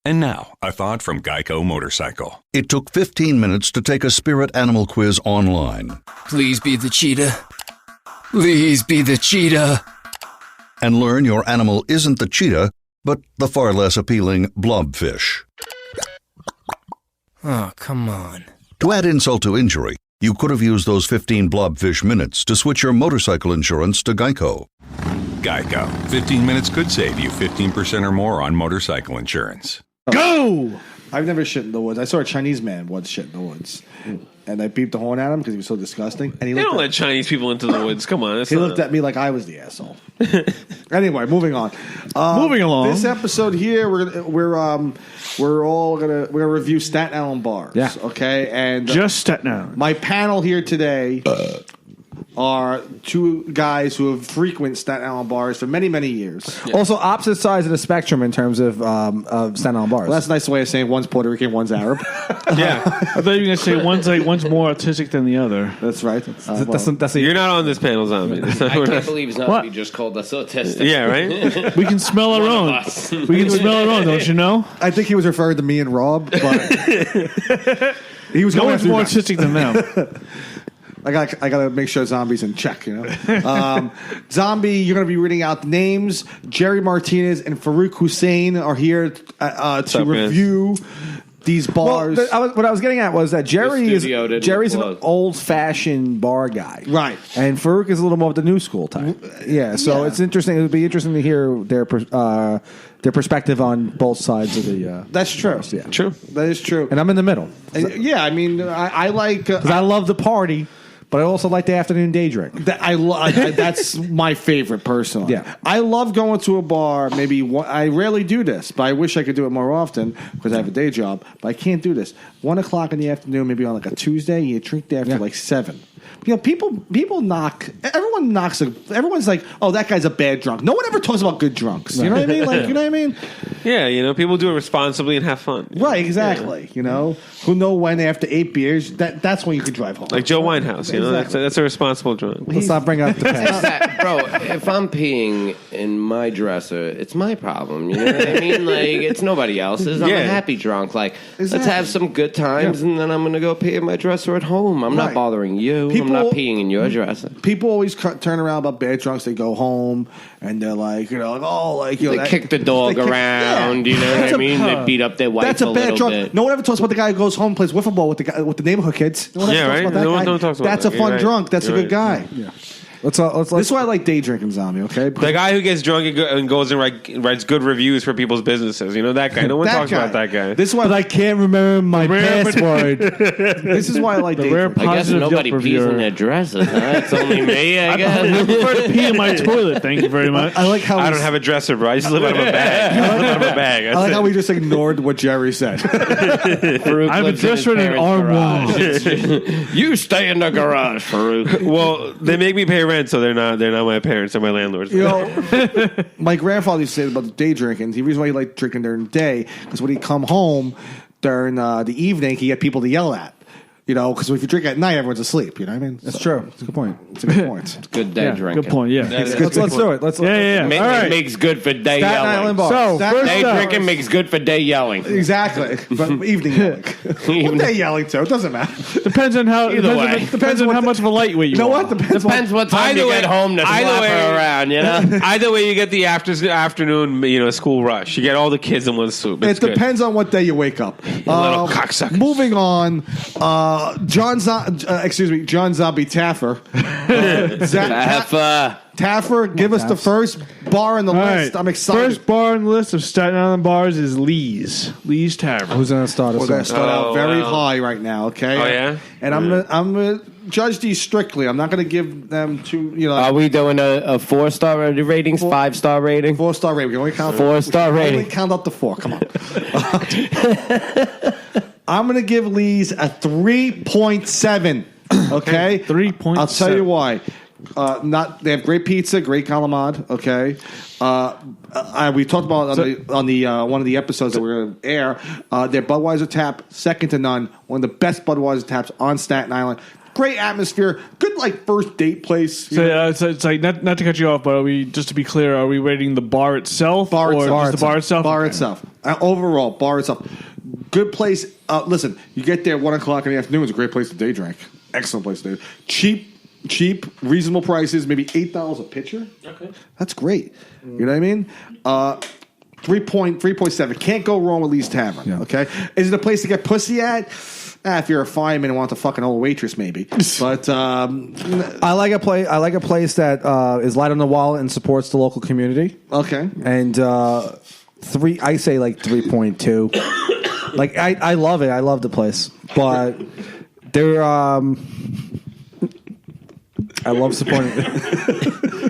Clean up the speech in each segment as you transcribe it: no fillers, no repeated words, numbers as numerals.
And now, a thought from Geico Motorcycle. It took 15 minutes to take a spirit animal quiz online. Please be the cheetah. Please be the cheetah. And learn your animal isn't the cheetah, but the far less appealing blobfish. Oh, come on. To add insult to injury, you could have used those 15 blobfish minutes to switch your motorcycle insurance to Geico. Geico. 15 minutes could save you 15% or more on motorcycle insurance. Go! I've never shit in the woods. I saw a Chinese man once shit in the woods. And I beeped the horn at him because he was so disgusting. And he They don't let Chinese people into the woods. Come on. He looked at me like I was the asshole. Anyway, moving on. Moving along. This episode here, we're all gonna review Staten Island bars. Yeah. Okay. And Just Staten Island. my panel here today are two guys who have frequented Staten Island bars for many, many years. Yeah. Also, opposite sides of the spectrum in terms of Staten Island bars. Well, that's a nice way of saying one's Puerto Rican, one's Arab. Yeah, I thought you were going to say one's more autistic than the other. That's right. You're not on this panel, Zombie. I can't believe Zombie just called us autistic. Yeah, right? We can smell our own. We can smell our own, don't you know? I think he was referring to me and Rob, but he was no going one's more autistic than them. I got to make sure Zombie's in check, you know. Zombie, you're going to be reading out the names. Jerry Martinez and Farouk Hussein are here to review these bars. Well, what I was getting at was that Jerry's an applause. old-fashioned bar guy, Right. And Farouk is a little more of the new school type. Yeah, so it's interesting. It would be interesting to hear their perspective on both sides of the. That's true. Yeah, True. That is true. and I'm in the middle Yeah, I mean, I like because I love the party, but I also like the afternoon day drink. That's my favorite personally. Yeah. I love going to a bar. I rarely do this, but I wish I could do it more often because I have a day job. But I can't do this. 1 o'clock in the afternoon, maybe on like a Tuesday, you drink there after like 7. You know, people knock. Everyone knocks. Everyone's like, "Oh, that guy's a bad drunk." No one ever talks about good drunks. You know what I mean? Like, you know what I mean? Yeah, you know, people do it responsibly and have fun. Right? Exactly. Yeah. You know, who know when after 8 beers that's when you can drive home. Like Joe Winehouse, you know, that's a responsible drunk. Let's not bring up the past. Bro, if I'm peeing in my dresser, it's my problem. You know what I mean? Like, it's nobody else's. I'm a happy drunk. Like, let's have some good times, and then I'm going to go pee in my dresser at home. I'm not bothering you. I'm not peeing in your dresser. People always turn around about bad drunks. They go home, and they're like, you know, they kick the dog around. You know what I mean? They beat up their wife. That's a bad drunk. Bit. No one ever talks about the guy who goes home and plays wiffle ball with the neighborhood kids. No one ever talks about that guy. No one talks about That's a fun drunk. That's a good guy. Yeah. This is why I like day drinking, Zombie. Okay, the guy who gets drunk and goes and writes good reviews for people's businesses. You know that guy. No one talks about that guy. This is why I can't remember my password. This is why I like day drinking. I guess nobody pees in their dresses. Huh? It's only me. I guess. I prefer to pee in my toilet. Thank you very much. I like how I don't have a dresser, bro. I just live out of a bag. I like how we just ignored what Jerry said. I have a dresser and an armoire. You stay in the garage, Farouk. Well, they make me pay rent, so they're not my parents. They're my landlords. You know, my grandfather used to say about the day drinking. The reason why he liked drinking during the day because when he'd come home during the evening, he had people to yell at. You know, because if you drink at night, everyone's asleep. You know what I mean? That's true. It's a good point. It's a good point. It's good day drinking. Good point. Yeah. Let's do it. Let's. Yeah. All right. It makes good for day Staten yelling. Island bar. So, Day drinking makes good for day yelling. Exactly. But evening yelling. What day yelling to? It doesn't matter. Depends on how. Depends on how much of a lightweight you know are. what? Depends what time you get home to slap her around. You know. Either way, you get the afternoon, school rush. You get all the kids in one swoop. It depends on what day you wake up. Little cocksuckers. Moving on, John Zombie Taffer. Taffer, give us the first bar on the list. Right. I'm excited. First bar on the list of Staten Island bars is Lee's Tavern. Who's going to start us? We're going to start out very high right now, okay? Oh, yeah? And I'm gonna judge these strictly. I'm not going to give them Are we doing a 4-star ratings, 5-star rating? 4-star rating. We can only count 4-star rating. Only count up to 4. Come on. I'm going to give Lee's a 3.7. Okay? 3.7. I'll tell you why. They have great pizza, great calamad. Okay, we talked about on the one of the episodes that we're going to air. Their Budweiser tap, second to none. One of the best Budweiser taps on Staten Island. great atmosphere, good like first date place. So, it's like not to cut you off, but just to be clear, are we rating the bar itself, Bar or itself. just the bar itself? Bar Okay. itself. Overall, bar itself. Good place. Listen, you get there 1 o'clock in the afternoon. It's a great place to day drink. Excellent place to do. Cheap, reasonable prices. Maybe $8 a pitcher. Okay, that's great. You know what I mean? 3.7. Can't go wrong with Lee's Tavern. Yeah. Okay, is it a place to get pussy at? If you're a fireman and want the fucking old waitress, maybe. But I like a place that is light on the wallet and supports the local community. okay. And I say like 3.2. Like I love it. I love the place, but they're I love supporting.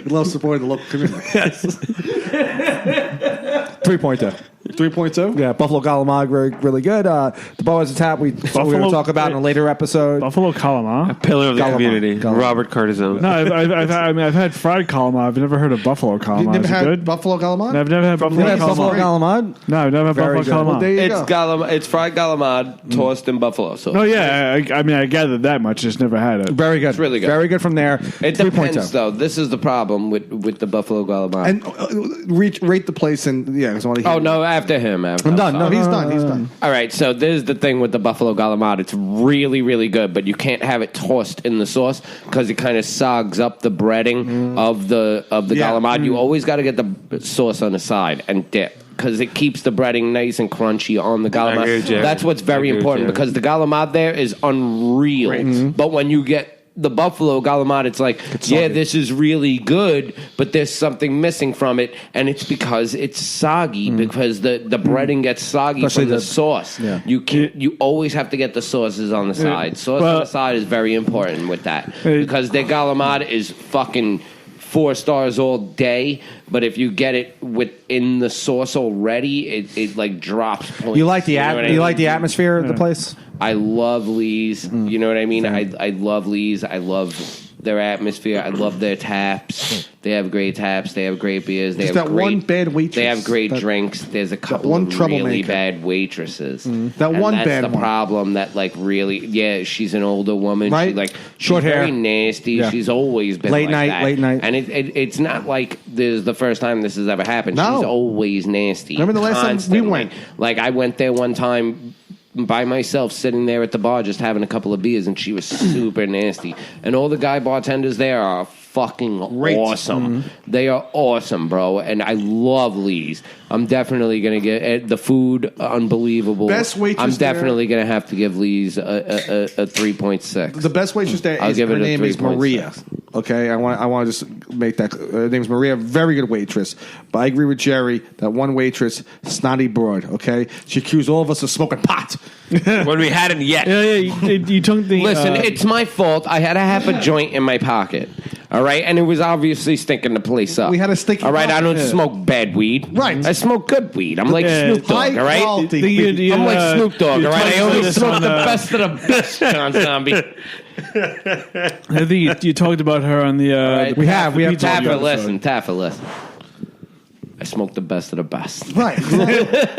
Love supporting the local community. 3.2. 3.2. Yeah, Buffalo Galamag, really good. The bar is a tap. We're going to talk about in a later episode. Buffalo calamari. Pillar of the Calamari. community, Calamari. Robert Cardizone. No, I've had fried calamari. I've never heard of buffalo calamari. You never Is it had good? Buffalo Galamad? No, I've never had buffalo You had Buffalo calamari. Galamad? No, I've never had Very buffalo good. calamari. Well, there you It's go. it's fried galamad tossed in buffalo sauce. No, yeah, I mean I gathered that much. Just never had it. Very good. It's really good. Very good from there. It 3.2. depends, though. This is the problem with the buffalo galamad. And rate the place and yeah, because I want to hear. Oh no! After him, I'm done. No, he's done. He's done. All right, so this is the thing with the buffalo galamad. It's really, really good, but you can't have it tossed in the sauce because it kind of sogs up the breading of the Yeah. galamad. You always got to get the sauce on the side and dip because it keeps the breading nice and crunchy on the agree with galamad. Jerry. That's what's very I agree with important Jerry. because the galamad there is unreal. But when you get the buffalo galamad, it's like, yeah, this is really good, but there's something missing from it, and it's because it's soggy because the breading gets soggy Especially from the the- sauce. yeah. You always have to get the sauces on the side. Sauce on Well- the side is very important with that because their galamad is fucking 4 stars all day, but if you get it within the sauce already, it like drops points. You like the know what I you like mean? the atmosphere of the place? I love Lee's. You know what I mean? I love Lee's. I love their atmosphere. I love their taps. They have great taps. They have great beers. They Just have that great, one bad waitress. They have great That- drinks. There's a couple one of really troublemaker. bad waitresses. That And one that's bad the one. problem. That like really, yeah, she's an older woman. Right. She like Short she's hair. very nasty. Yeah. She's always been Late like night, that. late night. And it's not like this is the first time this has ever happened. No. She's always nasty. Remember the last time we Constantly. went? Like I went there one time by myself, sitting there at the bar, just having a couple of beers, and she was super nasty. And all the guy bartenders there are fucking awesome. They are awesome, bro. And I love Lee's. I'm definitely gonna get the food unbelievable. Best waitress I'm there. definitely gonna have to give Lee's a 3.6. The best waitress there I'll is give her it a name is 3.6. Maria. Okay, I want to just make that. Her name's Maria, very good waitress. But I agree with Jerry that one waitress, snotty broad. Okay, she accused all of us of smoking pot. When we hadn't yet. Yeah, you took the. Listen, it's my fault. I had a half a joint in my pocket. All right, and it was obviously stinking the place up. We had a stinky All right, I don't pocket. smoke bad weed. Right. I smoke good weed. I'm like Yeah. Snoop Dogg. All right. Quality. I'm like Snoop Dogg. you All right. I touched only this smoke on, the best of the best, John Zombie. I think you talked about her on the. Right. We have pizza Tap episode. it, listen. Tap it, listen. I smoke the best of the best. Right.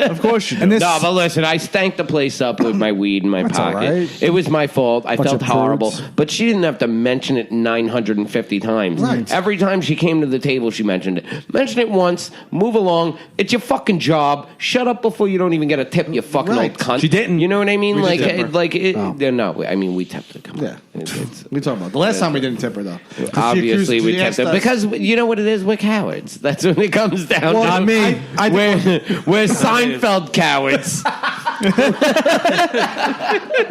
Of course you do. And this, No, but listen, I stank the place up with my weed in my That's all pocket. right. It was my fault. I Bunch felt of horrible. prudes. But she didn't have to mention it 950 times. Right. Every time she came to the table, she mentioned it. Mention it once, move along. It's your fucking job. Shut up before you don't even get a tip, you fucking Right. old cunt. She didn't. You know what I mean? We Like, did tip her. no, I mean, we tipped her. Come on. Yeah. It's- We talking about the last time we didn't tip her though. 'Cause she Obviously, accused- we she tipped asked her us- because you know what it is. We're cowards. That's when it comes down Well, to. I mean, I we're Seinfeld cowards.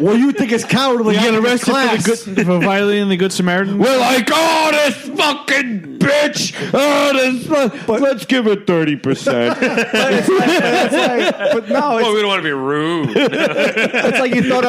Well, you think it's cowardly? You get out of arrested class. for violating the Good Samaritan. We're like, oh, this fucking bitch. Oh, this. Let's give it 30%. but no, Well, it's, we don't want to be rude. it's like you throw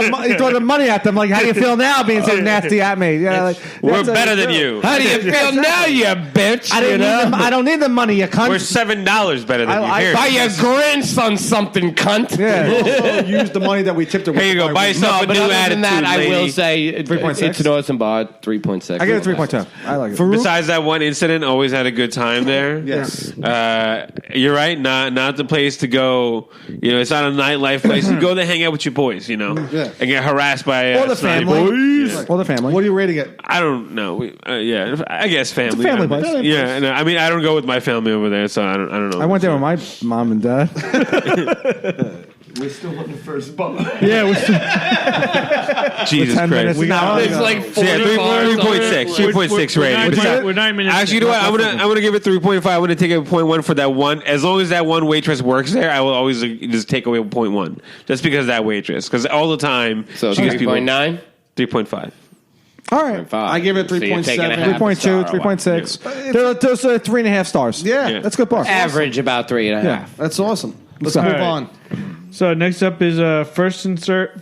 the money at them. Like, how do you feel now being so nasty at me? Yeah, like, We're that's a- better than you. How do you feel now, you bitch? I don't need the money, you cunt. We're $7 better than you. Here. Buy your grandson something, cunt. Yeah. Also use the money that we tipped her. Here you go. Buy yourself No, a but new other attitude, than that, I lady. will say 3.6? it's an awesome bar. 3.6. I get a 3.2. I like it. Besides that one incident incident. Always had a good time there. Yes. You're right. Not the place to go. It's not a nightlife place. You go there, hang out with your boys. And get harassed by Or the snotty family. boys. Yeah. Or the family. What are you rating it? I don't know. I guess family. family place. Yeah. No, I mean, I don't go with my family over there, so I don't know. I went there with my mom and dad. We're still on the first bar. Yeah, we're still, Jesus 10 Christ. minutes now. It's like 40 bars. 3.6 rating. We're 9 minutes. Actually, you know what? I'm gonna give it 3.5. I'm gonna take a 0.1 for that one. As long as that one waitress works there, I will always just take away 0.1, just because of that waitress. Because all the time, So she gets people 3.9? 3.5. all right. I give it 3.7. 3.2, 3.6. Those are 3.5 stars. Yeah. That's a good bar. Average about 3.5. Yeah. That's awesome. Let's All move right. on. So next up is first and third.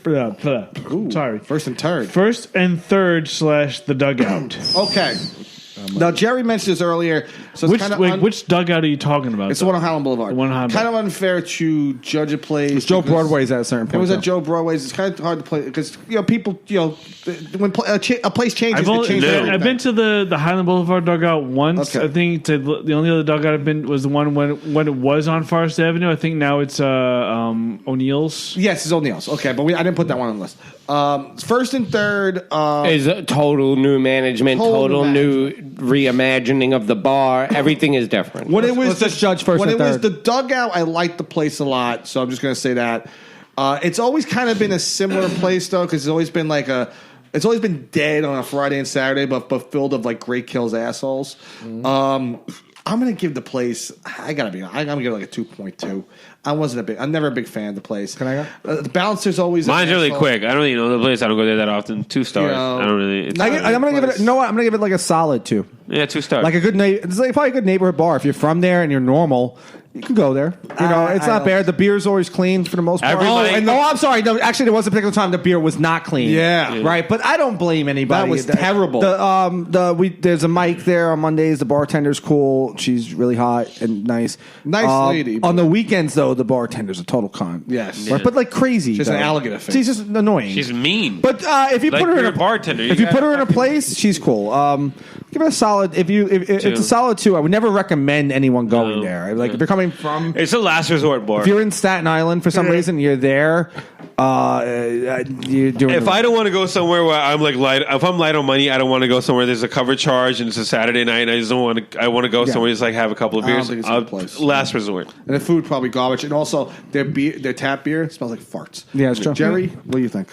Sorry, First and third. first and third / the dugout. Okay. Now, Jerry mentioned this earlier. So it's kind of Which dugout are you talking about? It's the one on Highland Boulevard. The one on Highland Kind of unfair to judge a place. Joe because Broadway's at a certain point. It was though. at Joe Broadway's. It's kind of hard to play because people when a place changes, I've it changes everything. been to the Highland Boulevard dugout once. Okay. I think the only other dugout I've been was the one when it was on Forest Avenue. I think now it's O'Neill's. Yes, it's O'Neill's. Okay, but I didn't put that one on the list. First and third Is a total new management, total new reimagining of the bar. Everything is different. When it was Let's just judge first when and it was third. the dugout, I liked the place a lot, so I'm just going to say that. It's always kind of been a similar place though, because it's always been it's always been dead on a Friday and Saturday, but filled of like great kills assholes. I'm going to give the place. I'm going to give it like a 2.2. I'm never a big fan of the place. Can I go? The bouncer's always. Mine's an really asshole. quick. I don't really know the place. I don't go there that often. 2 stars. I don't really. It's I'm gonna give it. No, I'm gonna give it like a solid 2. Yeah, 2 stars. Like a good it's like probably a good neighborhood bar. If you're from there and you're normal, you can go there. It's not bad. The beer's always clean for the most part. Everybody- I'm sorry. No, actually, there was a particular time the beer was not clean. Yeah. Right. But I don't blame anybody. That was terrible. There's a mic there on Mondays. The bartender's cool. She's really hot and nice. Nice lady. On the weekends, though, the bartender's a total con. Yes. Right? But like crazy. She's an though. alligator face. She's just annoying. She's mean. But if you Like put her in you're a a bartender, if you you put gotta her in a place, she's cool. Give it a solid. If it's a solid 2, I would never recommend anyone going there. Like if you're coming from, It's a last resort bar. if you're in Staten Island for some reason, you're there. You're doing. If I don't want to go somewhere where I'm like light, if I'm light on money, I don't want to go somewhere there's a cover charge and it's a Saturday night and I just don't want to. I want to go somewhere just like have a couple of I don't beers. think it's a good place. Last resort. And the food probably garbage, and also their tap beer smells like farts. Yeah, it's true. Jerry, what do you think?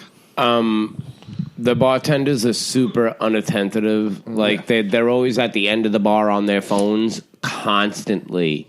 The bartenders are super unattentive. Like they're always at the end of the bar on their phones constantly.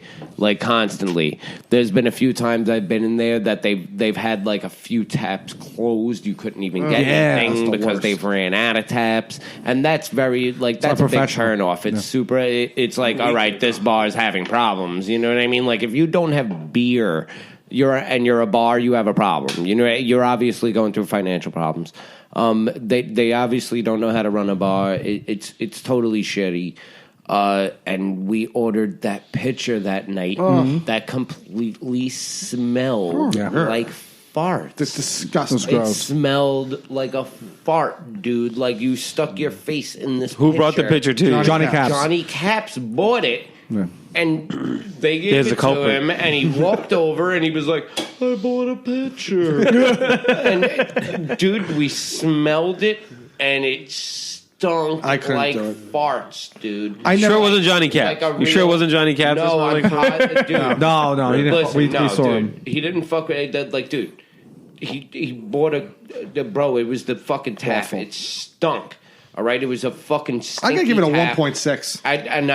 There's been a few times I've been in there that they've had like a few taps closed. You couldn't even get anything that's the because worst. they've ran out of taps, and that's very that's a big turn off. It's super. It's like, all right, this bar is having problems. You know what I mean? Like if you don't have beer, you're a bar, you have a problem. You know, you're obviously going through financial problems. They obviously don't know how to run a bar. It's totally shitty. And we ordered that pitcher that night that completely smelled like fart. It's disgusting. It smelled like a fart, dude. Like you stuck your face in this. Who brought the pitcher to you? Johnny Caps. Johnny Caps bought it. Yeah. And they gave There's it the culprit. to him, and he walked over, and he was like, "I bought a pitcher." And dude, we smelled it, and it stunk I couldn't like do it. farts, dude. I You never- sure it wasn't Johnny Caps? Like a You sure it real- wasn't Johnny Caps? No, I'm Like- hot, dude. No, he didn't. Listen, we no, saw dude. him. He didn't fuck with that. Like, dude, he bought bro. It was the fucking tap. Awful. It stunk. All right, it was a fucking. I'm gonna give it a tap. 1.6. And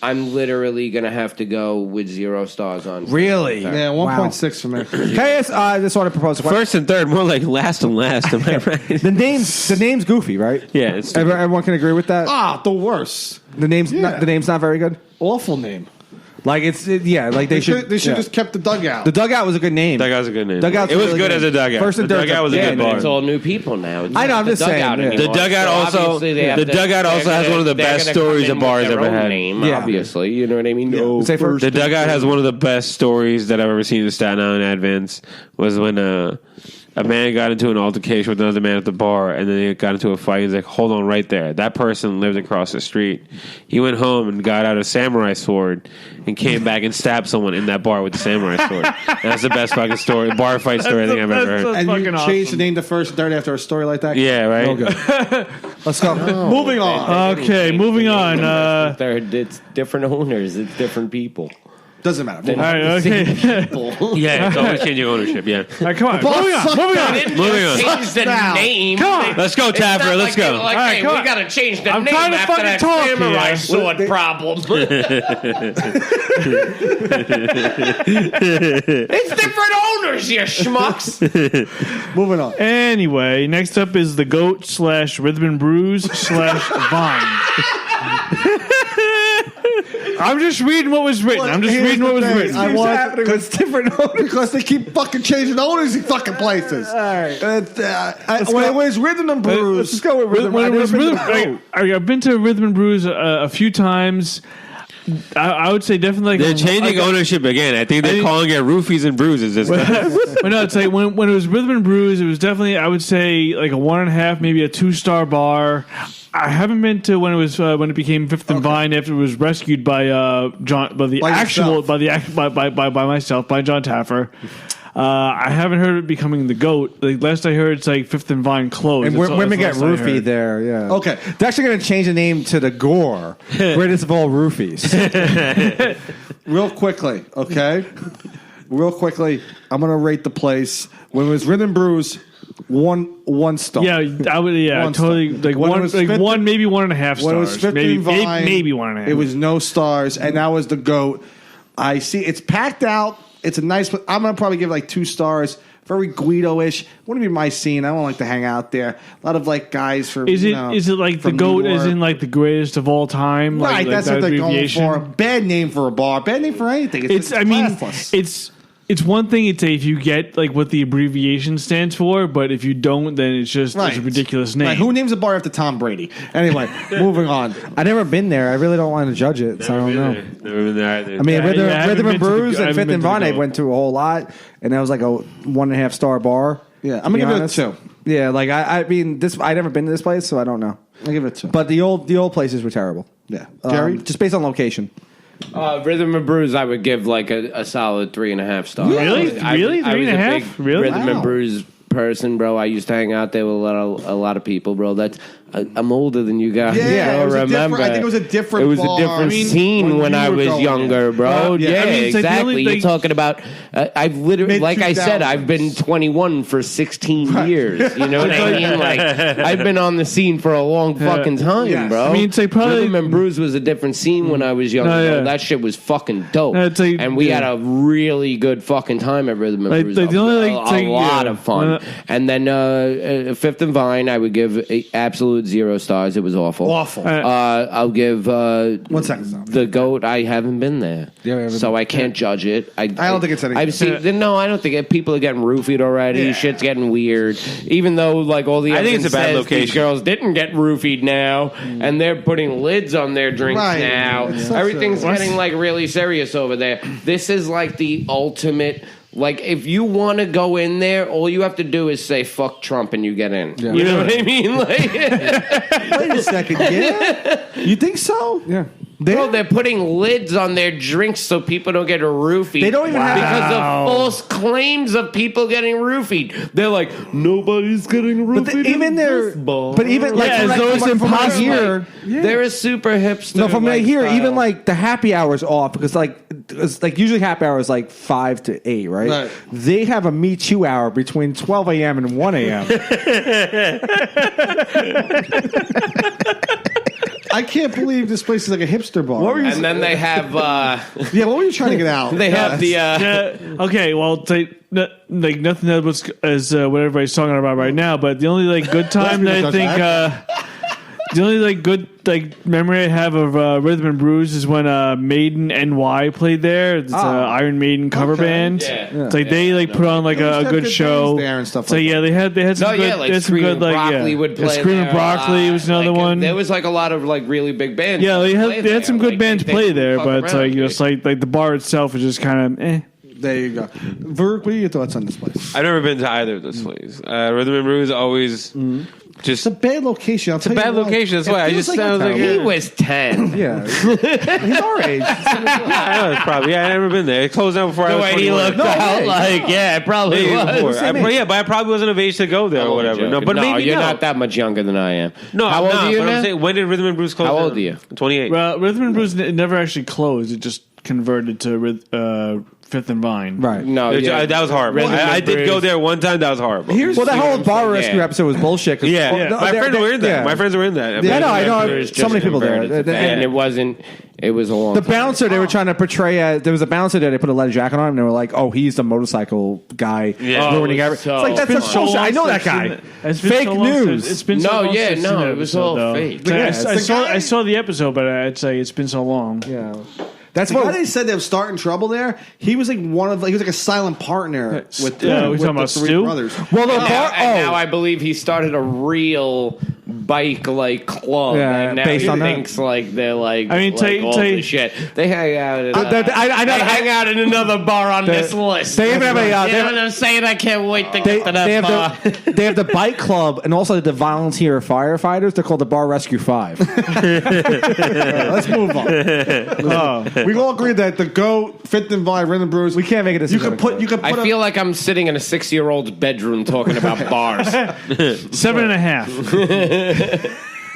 I'm literally gonna have to go with 0 stars on. Really? Yeah, 1.6 for me. Can I ask, I just want to propose a question. First and third, more like last and last. Am I right? The name's goofy, right? Yeah, it's Everyone can agree with that. The worst. The name's not very good. Awful name. Like like They should just kept the dugout. The dugout was a good name. Dugout's a good name. Dugout's It was really good good. as a dugout. First and the third, dugout was a Yeah, good but bar. it's all new people now. It's I know, not I'm the just saying, dugout yeah. anymore. The dugout So also- obviously they have the to- dugout they're also has gonna- one of the they're best gonna come stories in a with bar has their ever own had. Name, Yeah. obviously, you know what I mean. No, Say first. The dugout has one of the best stories that I've ever seen in Staten Island Advance. Was when a man got into an altercation with another man at the bar, and then they got into a fight. He's like, hold on right there. That person lived across the street. He went home and got out a samurai sword and came back and stabbed someone in that bar with the samurai sword. And that's the best fucking story, bar fight story I think I've ever heard. And you fucking changed awesome. the name to First and Third after a story like that? Yeah, right? Okay. Let's go. Moving on. Okay, moving on. It's different owners. It's different people. Doesn't matter. All right, okay. Yeah, it's always changing ownership, yeah. All right, come on. Moving on. Moving on. Change the name. Come on. Let's go, Taffer. Let's go. Like, All right, hey, come we on. gotta change the I'm name trying to after fucking that talk samurai here. sword problem. It's different owners, you schmucks. Moving on. Anyway, next up is the goat / rhythm and brews / Vine. I'm just reading what was written. I'm just Here's reading the what was thing. written. I want happening with different owners. because they keep fucking changing owners in fucking places. All right. When it was Rhythm and Brews, Let's just go with rhythm. When it was I've never rhythm, been to the goat. I've been to Rhythm and Brews a few times. I would say definitely. They're changing ownership again. I think they're calling it Roofies and Bruises this time. But no, it's like when it was Rhythm and Brews, it was definitely, I would say, like a 1.5, maybe a 2-star bar. I haven't been to when it became Fifth and Vine after it was rescued by John, by myself, by John Taffer. I haven't heard it becoming the GOAT. Like last I heard, it's like Fifth and Vine closed. And women get roofied there, yeah. Okay. They're actually going to change the name to the Gore, greatest of all roofies. real quickly, okay? Real quickly, I'm going to rate the place. When it was Rhythm and Brews, one star. Yeah, I would. Yeah, One totally. star. Like When it one, was like 50 one, maybe 1.5 stars. When it was 50 maybe, Vine, maybe 1.5. It was no stars, and that was the GOAT. I see it's packed out. It's a nice. I'm gonna probably give it like 2 stars. Very Guido-ish. Wouldn't be my scene. I don't like to hang out there. A lot of like guys for. Is it like the from GOAT New as York. in like the greatest of all time? Right, Like that's that what they're going abbreviation? for. Bad name for a bar. Bad name for anything. It's I mean, classless. it's one thing. It's if you get like what the abbreviation stands for, but if you don't, then it's just it's a ridiculous name. Right. Who names a bar after Tom Brady? Anyway, moving on. I've never been there. I really don't want to judge it, so I don't know. Never been there either. I mean, Yeah, Rhythm, I haven't Rhythm been and to the- Brews I and haven't Fifth been and to the Vine, I goat. went to a whole lot, and that was like a 1.5-star bar. Yeah, to I'm gonna be give it a honest. 2. Yeah, like I mean, this I never been to this place, so I don't know. I'll give it a 2. But the old places were terrible. Yeah, Jerry. Just based on location. Rhythm and Brews, I would give like a solid 3.5 stars. Really? Really? I was a 3.5? big Really? Rhythm Wow. and Brews person, bro. I used to hang out there with a lot of people, bro. I'm older than you guys. Yeah, bro. it was a Remember? different- I think it was a different It was bar. a different I mean, scene when when you I were was going younger, there. bro. Yeah, Yeah, I mean, it's like the exactly. only You're thing- talking about. I've literally, like I said, I've been 21 for 16 years. You know what I mean? Like I've been on the scene for a long fucking time, Yes. bro. I mean, it's like probably- Rhythm and Brews was a different scene when I was younger. No, yeah. Bro. That shit was fucking dope, No, it's like- and we yeah. had a really good fucking time at Rhythm and Like- Brews. like the only, like, a thing- lot yeah. of fun. And then Fifth and Vine, I would give a absolute 0 stars. It was awful. Awful. I'll give 1 second. the GOAT. I haven't been there, so I can't judge it. I don't think it's anything. I've seen. No, I don't think it, people are getting roofied already. Yeah. Shit's getting weird. Even though like all the I think evidence it's a bad says location. these girls didn't get roofied now, and they're putting lids on their drinks Right. now. It's such Everything's a- getting like really serious over there. This is like the ultimate. Like, if you want to go in there, all you have to do is say "fuck Trump" and you get in. You know what I mean? Like, Wait a second. Yeah, you think so? Yeah. bro, they're putting lids on their drinks so people don't get roofied. They don't even have- because of false claims of people getting roofied. They're like, nobody's getting roofied. Even there, but even like Yeah, from, as like, though it's from what I impossible. hear, They're a super hipster. no, from what I hear, lifestyle. even like the happy hour's off because like it's like usually happy hour is like 5 to 8, right? Right. They have a Me Too hour between 12 a.m. and 1 a.m. I can't believe this place is like a hipster bar. What were you? And then they have Yeah, what were you trying to get out? they have the Yeah, okay, well, like nothing else as what everybody's talking about right now. But the only like good time that I think, the only like good like memory I have of Rhythm and Brews is when Maiden NY played there. It's an Iron Maiden cover band. Yeah. It's like they like put on like a have good good show bands there and stuff So like yeah, they had some No, good, yeah, like they had some Screaming good like Broccoli yeah. would play Screaming there a Broccoli lot. was another Like, one. There was like a lot of like really big bands. Yeah, that they played had there. some good Like, bands they play there, fuck but it's around, like dude. just like the bar itself is just kind of eh. There you go. Vurk, what are your thoughts on this place? I've never been to either of those places. Rhythm and Brews always just It's a bad location. it's a bad location. That's why I just sounds like He was 10. Yeah, he's our age. I know it's probably I've never been there. It closed down before I was 21. it probably Maybe before. Same But I probably wasn't of age to go there or whatever. No, but maybe you're no. not that much younger than I am. No, how I'm old not, are you but I'm now? saying, when did Rhythm and Brews close? How down? old are you? 28. Well, Rhythm and Brews never actually closed. It just converted to Fifth and Vine. Right. No, yeah. That was horrible. Rhythm and I did go Brews. there one time. That was horrible. Well, that whole bar rescue Yeah. episode was bullshit. 'Cause- Yeah, well, my friends were in that. yeah. My friends were in that. Yeah, I know. Brews So just many people there. converted to that. And it wasn't. It was a long The time. bouncer they were trying to portray there was a bouncer there. They put a leather jacket on him. And they were like, "Oh, he's the motorcycle guy Yeah. ruining Oh, everything." so It's like that's Been a so bullshit. long I know that since guy. it's been Fake so long news. since- It's been so No, long yeah, since no, the it was episode, all though. fake. Like, Yeah, I it's the saw I saw the episode, but I'd say it's been so long. Yeah, that's The guy what. they said they were starting trouble there. He was like he was like a silent partner with we're with talking the about three Stu? brothers. Well, the And bar. now I believe he started a real bike club. Yeah, and now based he on that. thinks like they're like. I mean, like all tell you- the shit. They hang out. At, I know. they hang out in another bar on this list. They even have a. You They know have- what I'm saying? I can't wait to They, get to that they, bar. have they have the bike club and also the volunteer firefighters. They're called the Bar Rescue 5. Let's move on. We all agree that the GOAT, Fifth and Vine, Rhythm Brews. We can't make a decision. You could put. I feel like I'm sitting in a 6-year-old's bedroom talking about bars. 7.5.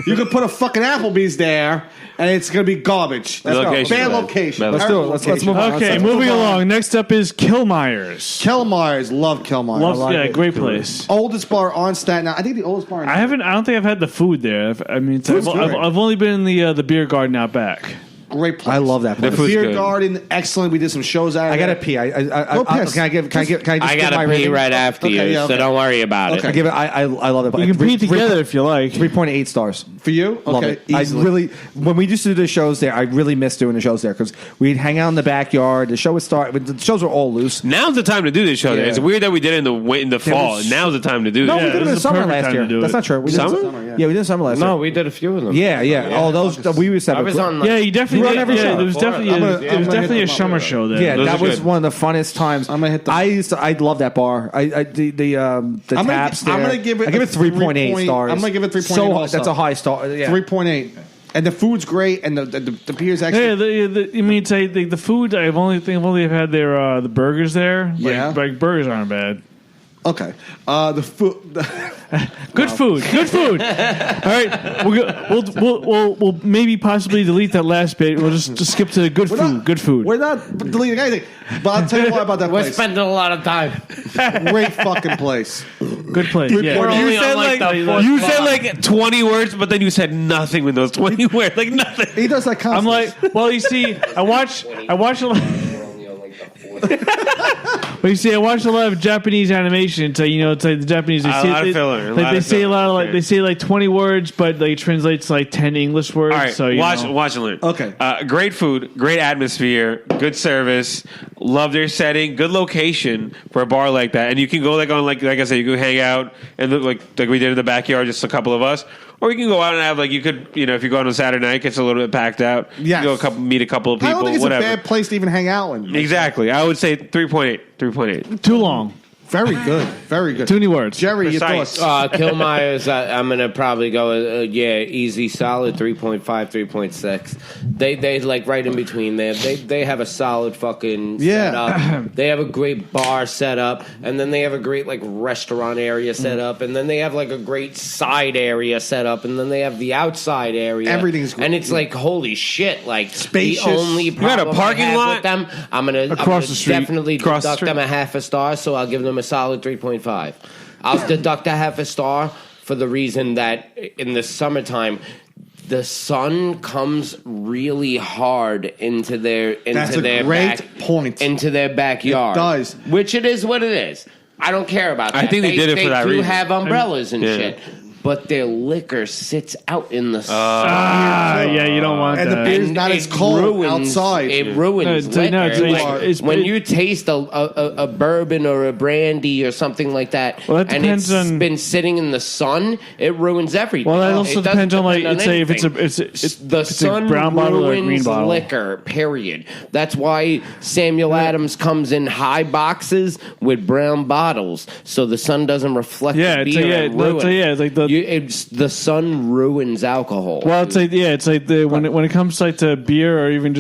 You could put a fucking Applebee's there, and it's gonna be garbage. The location Bad is bad. location. Bad Let's do it. Let's move on. Okay, Let's moving move on. along. Next up is Kilmeyer's. Kelmeyer's, love Kelmeyer's. Great place. Oldest bar on Staten. I think the oldest bar. I don't think I've had the food there. I mean, Food's I've great. only been in the beer garden out back. Great place. I love that place. The food's beer good. garden, excellent. We did some shows out. I there. gotta pee. Go piss. Can I just I give my gotta pee rating? right after Okay, you, yeah, okay. so don't worry about I it. give it. I love it. We can pee together if you like. 3.8 stars. For you, Love okay. it. I Easily. really, when we used to do the shows there, I really missed doing the shows there because we'd hang out in the backyard. The show would start. The shows were all loose. Now's the time to do this show. Yeah. It's weird that we did it in the fall. was- Now's the time to do No, this. we did it in this the is the summer perfect last time year. to do That's it. not true. We did Summer? Yeah, we did it summer last No, year. we did a few of them. Yeah. Oh, those we used to have. I was on. Yeah, you definitely You were on did. every show. There was definitely I'm gonna it was hit definitely a them up summer later. show there. Yeah, Those that are was good. one of the funnest times. I'm gonna hit them. I love that bar. The I'm taps there. gonna give it I give a it 3.8 3. stars. I'm gonna give it 3.8 So also. that's a high star. Yeah. 3.8. And the food's great, and the beer's excellent. Yeah, I mean, say the food. I've only had their the burgers there. Yeah. like burgers aren't bad. Okay. The food. Good food. Good food. All right, we'll maybe possibly delete that last bit. We'll just skip to the good food. Good food. We're not deleting anything. But I'll tell you what about that We're place. spending a lot of time. Great fucking place. Good place. Yeah. We're only on like the fourth You bar. said like 20 words, but then you said nothing with those 20 words. Like nothing. He does that I'm constantly. like, well, you see, I watch a lot. But you see, I watched a lot of Japanese animation. So it's like the Japanese. They A say, lot of filler, a Like lot they of say a lot of filler. like they say like 20 words, but like translates to like 10 English words. All right, so watch and learn. Okay. Great food, great atmosphere, good service. Love their setting, good location for a bar like that. And you can go like I said, you can hang out and look like we did in the backyard, just a couple of us. Or you can go out and have you could if you go on a Saturday night, it gets a little bit packed out. Yes. You go meet a couple of people. I don't think it's whatever. a bad place to even hang out in. Exactly. I would say 3.8. 3.8. Too long. Very good. Very good. Too many words. Jerry, your Precise. thoughts? Kilmeyer's, I'm gonna probably go. Easy, solid 3.5, 3.6. They like right in between there. They have a solid fucking setup. They have a great bar set up, and then they have a great like restaurant area set up, and then they have like a great side area set up, and then they have the outside area. Everything's great. and it's like holy shit, like Spacious. The only got a problem parking I have lot? with them, I'm gonna Across the street. definitely Across the deduct street. them a half a star, so I'll give them a solid 3.5. I'll deduct a half a star for the reason that in the summertime, the sun comes really hard into their That's a great point. into their backyard. It does. Which it is what it is. I don't care about that. I think they did it for that They do reason. have umbrellas and Yeah. shit. but their liquor sits out in the sun. Yeah, you don't want And that. the beer's not as cold outside. It ruins No, liquor. it's- When you taste a bourbon or a brandy or something like that, Well, that and it's depends on- been sitting in the sun, it ruins everything. Well, that also It doesn't depends on, like, depend say if it's anything. the the sun brown bottle or a green ruins bottle. liquor. Period. That's why Samuel Adams comes in high boxes with brown bottles, so the sun doesn't reflect Yeah, the it's beer like- and yeah, ruin it's like- yeah, it's like the sun ruins alcohol. Well, it's like when it comes like to beer or even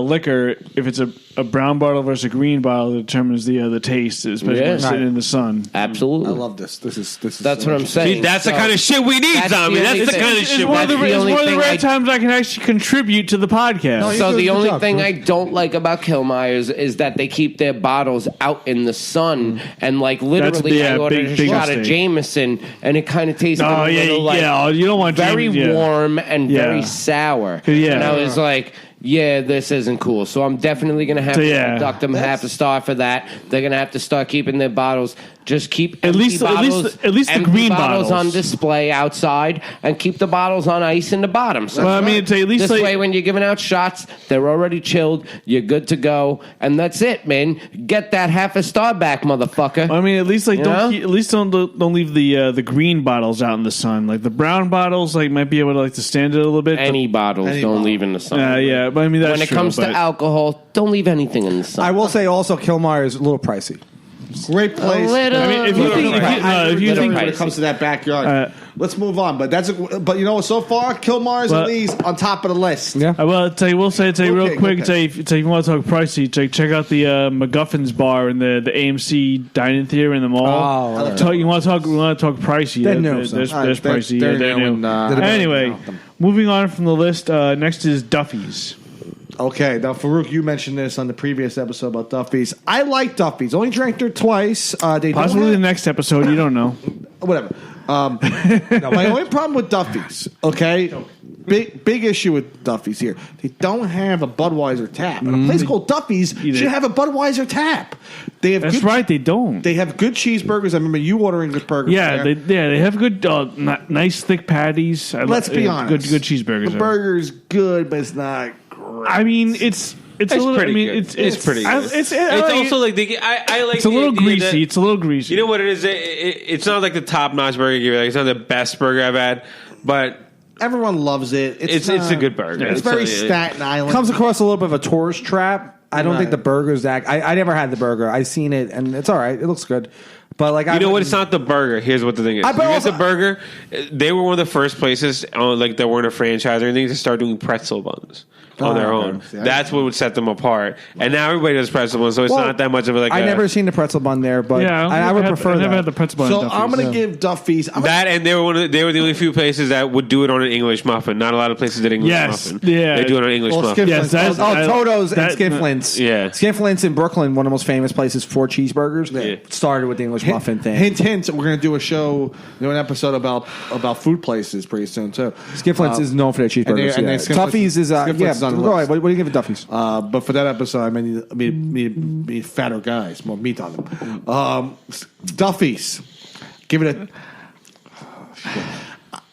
liquor, if it's a brown bottle versus a green bottle, it determines the taste, especially when it's sitting in the sun. Absolutely, I love this. This is. That's what I'm saying. See, that's the kind of shit we need, that's Tommy. the That's only the thing. kind of It's shit One of we the, need. the only it's one of the thing rare I- times I can actually contribute to the podcast. So the only job, thing Drew. I don't like about Kilmeyer's is that they keep their bottles out in the sun, and like literally, I ordered a big shot of mistake. Jameson, and it kind of tasted Oh, a yeah, little like yeah, you don't want very James- yeah. warm and Yeah. very sour. Yeah. And I was like, yeah, this isn't cool. So I'm definitely going to have So, to yeah. deduct them half a star for that. They're going to have to start keeping their bottles. Just keep At empty least the empty green bottles on bottles. display outside, and keep the bottles on ice in the bottom. So Well, I mean, it's at least this like- way, when you're giving out shots, they're already chilled. You're good to go, and that's it, man. Get that half a star back, motherfucker. I mean, at least like You know? don't leave the green bottles out in the sun. Like the brown bottles, like might be able to like to stand it a little bit. Any bottles Any don't bottle. leave in the sun. Yeah, but I mean that's when it true, comes to but- alcohol, don't leave anything in the sun. I will say also, Kilmeyer is a little pricey. Great place. I mean, if you think, if you think, when it comes to that backyard, let's move on. But but you know, so far, Kilmar's But- at least on top of the list. Yeah. I will tell you real quick. Okay. If you want to talk pricey, check out the McGuffin's bar in the AMC dining theater in the mall. Oh, right. You want to talk pricey? They That- know There's some. there's They're- pricey. they're Yeah, they doing, know. Anyway, moving on from the list. Next is Duffy's. Okay, now Farouk, you mentioned this on the previous episode about Duffy's. I like Duffy's. Only drank there twice. They don't Possibly the have- next episode. You don't know. whatever. My only problem with Duffy's, okay, big issue with Duffy's here. They don't have a Budweiser tap. And a place called Duffy's should have a Budweiser tap. They have That's good, right. They don't. They have good cheeseburgers. I remember you ordering good burgers. Yeah, there. they have good, nice thick patties. Let's be honest. Good cheeseburgers. The burger's good, but it's not great. I mean, it's a little. pretty I mean, good. it's pretty I- good. It's also like I like it's a the little idea greasy. that- It's a little greasy. You know what it is? It's not like the top notch burger you like. It's not the best burger I've had, but Everyone loves it. it's a good burger. It's very Staten Island. Comes across a little bit of a tourist trap. I don't think the burger's that. I never had the burger. I've seen it, and it's all right. It looks good. But like, You know what? It's not the burger. Here's what the thing is. I You bet get also- the burger. They were one of the first places, like that weren't a franchise or anything, to start doing pretzel buns on their own. okay. That's what would set them apart. And now everybody does pretzel buns, so it's Well, not that much of a, like I a, never seen the pretzel bun there, but Yeah, I would prefer I never that. had the pretzel bun. So at Duffy's. I'm going to give Duffy's. that, and they were they were the only few places that would do it on an English muffin. Not a lot of places did English Yes, muffin. yeah. They do it on English Well, muffin. Yes, that's, Toto's and that- Skinflint's. Yeah. Skinflint's in Brooklyn, one of the most famous places for cheeseburgers. Yeah. Started with the English muffin thing. Hint. We're going to do a show, an episode about food places pretty soon too. Skinflint's is known for their cheeseburgers. and yeah. Skinflint's- Tuffy's is Skinflint's yeah. is on the Go ahead. list. What do you give it, Duffy's? But for that episode, I need fatter guys, more meat on them. Duffy's, give it a.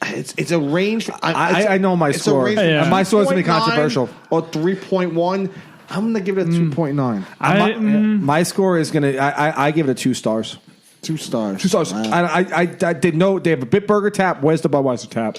It's a range. I know my it's a score. range Yeah. My score is gonna be 2.9 controversial. Or 3.1. I'm gonna give it a 2.9. My score is gonna. I give it a 2 stars. 2 stars. 2 stars. Wow. I didn't know they have a Bitburger tap. Where's the Budweiser tap?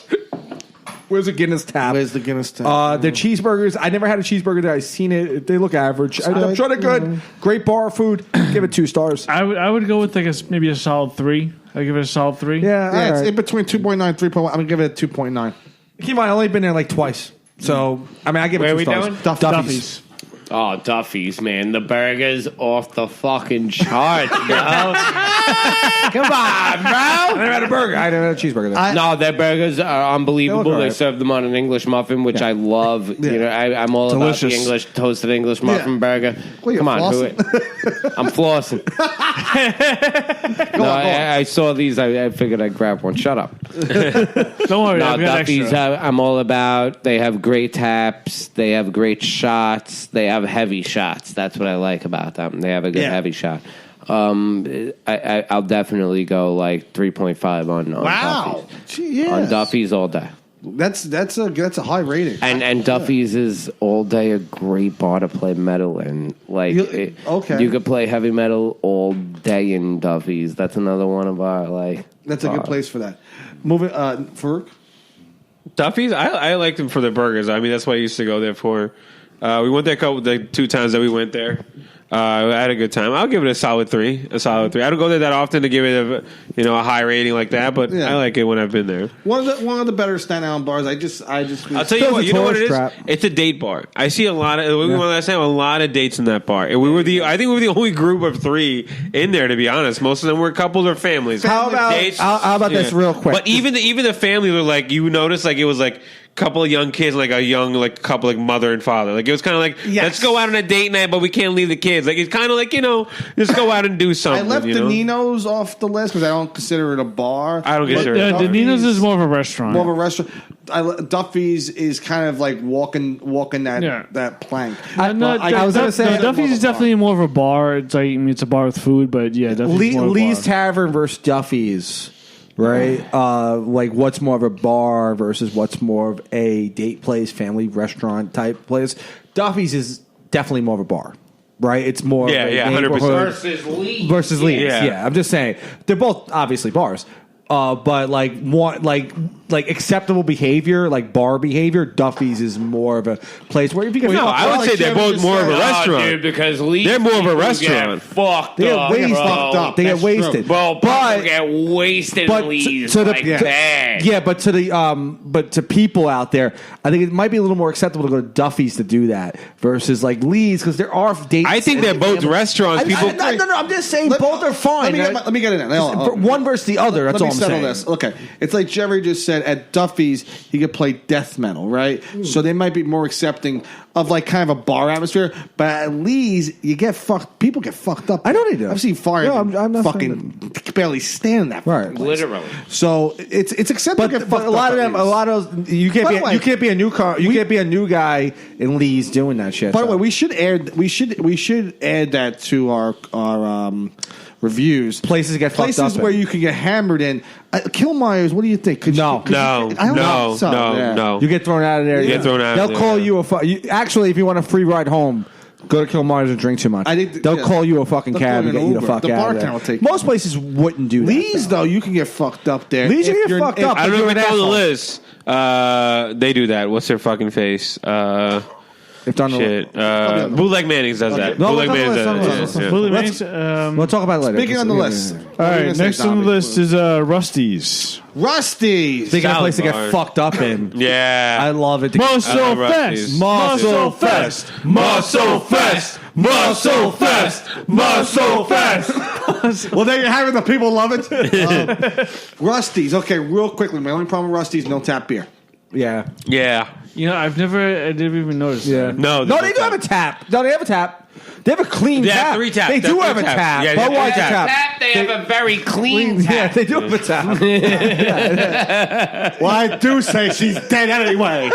Where's the Guinness tap? Where's the Guinness tap? The cheeseburgers. I never had a cheeseburger there. I've seen it. They look average. I'm trying to good. Great bar food. Give it 2 stars. I would go with like maybe a solid 3. I'd give it a solid 3. Yeah, Yeah, it's all right. in between 2.9 and 3.1. I'm gonna give it a 2.9. Keep in mind, I've only been there like twice. So I mean, I give it Where 2 are we stars. doing? Duffy's. Oh, Duffy's, man. The burgers off the fucking charts, bro. Come on, bro. I never had a burger. I never had a cheeseburger there. No, their burgers are unbelievable. They look all They right. serve them on an English muffin, which I love. You know, I'm all Delicious. about the English toasted English muffin burger. Well, you're Come on, flossing. I'm flossing. No, I saw these. I figured I'd grab one. Shut up. Don't worry, No, I've got Duffy's. extra. I'm all about. They have great taps. They have great shots. They have heavy shots. That's what I like about them. They have a good Yeah. heavy shot. I'll definitely go like 3.5 on Wow. Duffy's. Gee, yes. On Duffy's all day. That's a high rating. And Duffy's is all day a great bar to play metal in. Like, you could play heavy metal all day in Duffy's. That's another one of our That's a good place for that. Moving, Farouk. Duffy's, I liked them for the burgers. I mean, that's what I used to go there for. We went there the 2 times that we went there. I had a good time. I'll give it a solid 3. I don't go there that often to give it a high rating like that, but I like it when I've been there. One of the better Staten Island bars. I'll tell you what. You know what it is? It's a date bar. I see a lot of. We went last time. A lot of dates in that bar. And I think we were the only group of 3 in there. To be honest, most of them were couples or families. How about this real quick? But even the families were like, you noticed like it was like couple of young kids, like a young couple like mother and father. Like it was kind of like, let's go out on a date night, but we can't leave the kids. Like it's kind of like just go out and do something. I left the Nino's off the list because I don't consider it a bar. I don't consider it. The Nino's is more of a restaurant. More of a restaurant. Duffy's is kind of like walking that plank. I was going to say Duffy's is definitely more of a bar. It's like it's a bar with food, but Duffy's more Lee's of a bar. Tavern versus Duffy's. Right, like what's more of a bar versus what's more of a date place, family restaurant type place. Duffy's is definitely more of a bar, right? It's more 100% versus Lee's. Yeah, I'm just saying they're both obviously bars, but like acceptable behavior, like bar behavior. Duffy's is more of a place where if you can. No, I would say they're both more of a restaurant. Dude, because Lee's they're more of a restaurant. They get wasted. Well, but people get wasted in Lee's bad. Yeah, but to people out there, I think it might be a little more acceptable to go to Duffy's to do that versus like Lee's because there are dates. I think they're both restaurants. No, I'm just saying both are fine. Let me get it in. One versus the other. That's all I'm saying. This. Okay, it's like Jerry just said. At Duffy's, you could play death metal, right? So they might be more accepting of like kind of a bar atmosphere. But at Lee's, you get fucked. People get fucked up. I know they do. I've seen fire. No, I'm not fucking barely stand that. Right, literally. So it's acceptable. But a lot of them, you can't be a new car. You can't be a new guy in Lee's doing that shit. By the way, we should add that to our reviews. Places get fucked up. Places where you can get hammered in. Killmeyer's, what do you think? No. You get thrown out of there. You get thrown out of there. They'll call you actually, if you want a free ride home, go to Killmeyer's and drink too much. They'll call you a fucking cab and get you the fuck out of there. Most places wouldn't do that. Lee's, though, you can get fucked up there. Lee's, you get fucked up. I don't know if it's on the list. They do that. What's their fucking face? If done shit. Bootleg Manning's does that. No, Bootleg Manning's does that. Bootleg Manning's, we'll talk about it later. Speaking on the list. All right, next on the list is Rusty's. Rusty's. They got a place to get fucked up in. Yeah. I love it. Muscle Fest. Muscle Fest. Muscle Fest. Muscle Fest. Muscle Fest. Well, there you have it. The people love it. Rusty's. Okay, real quickly. My only problem with Rusty's, no tap beer. Yeah. Yeah. I didn't even notice. Yeah. That. No, they do have a tap. No, they have a tap. They have a clean tap. Have 3 taps. They do have a taps. tap. Yeah, but they why have tap? They have a very clean Yeah, tap. they do have a tap. Well, I do say she's dead anyway.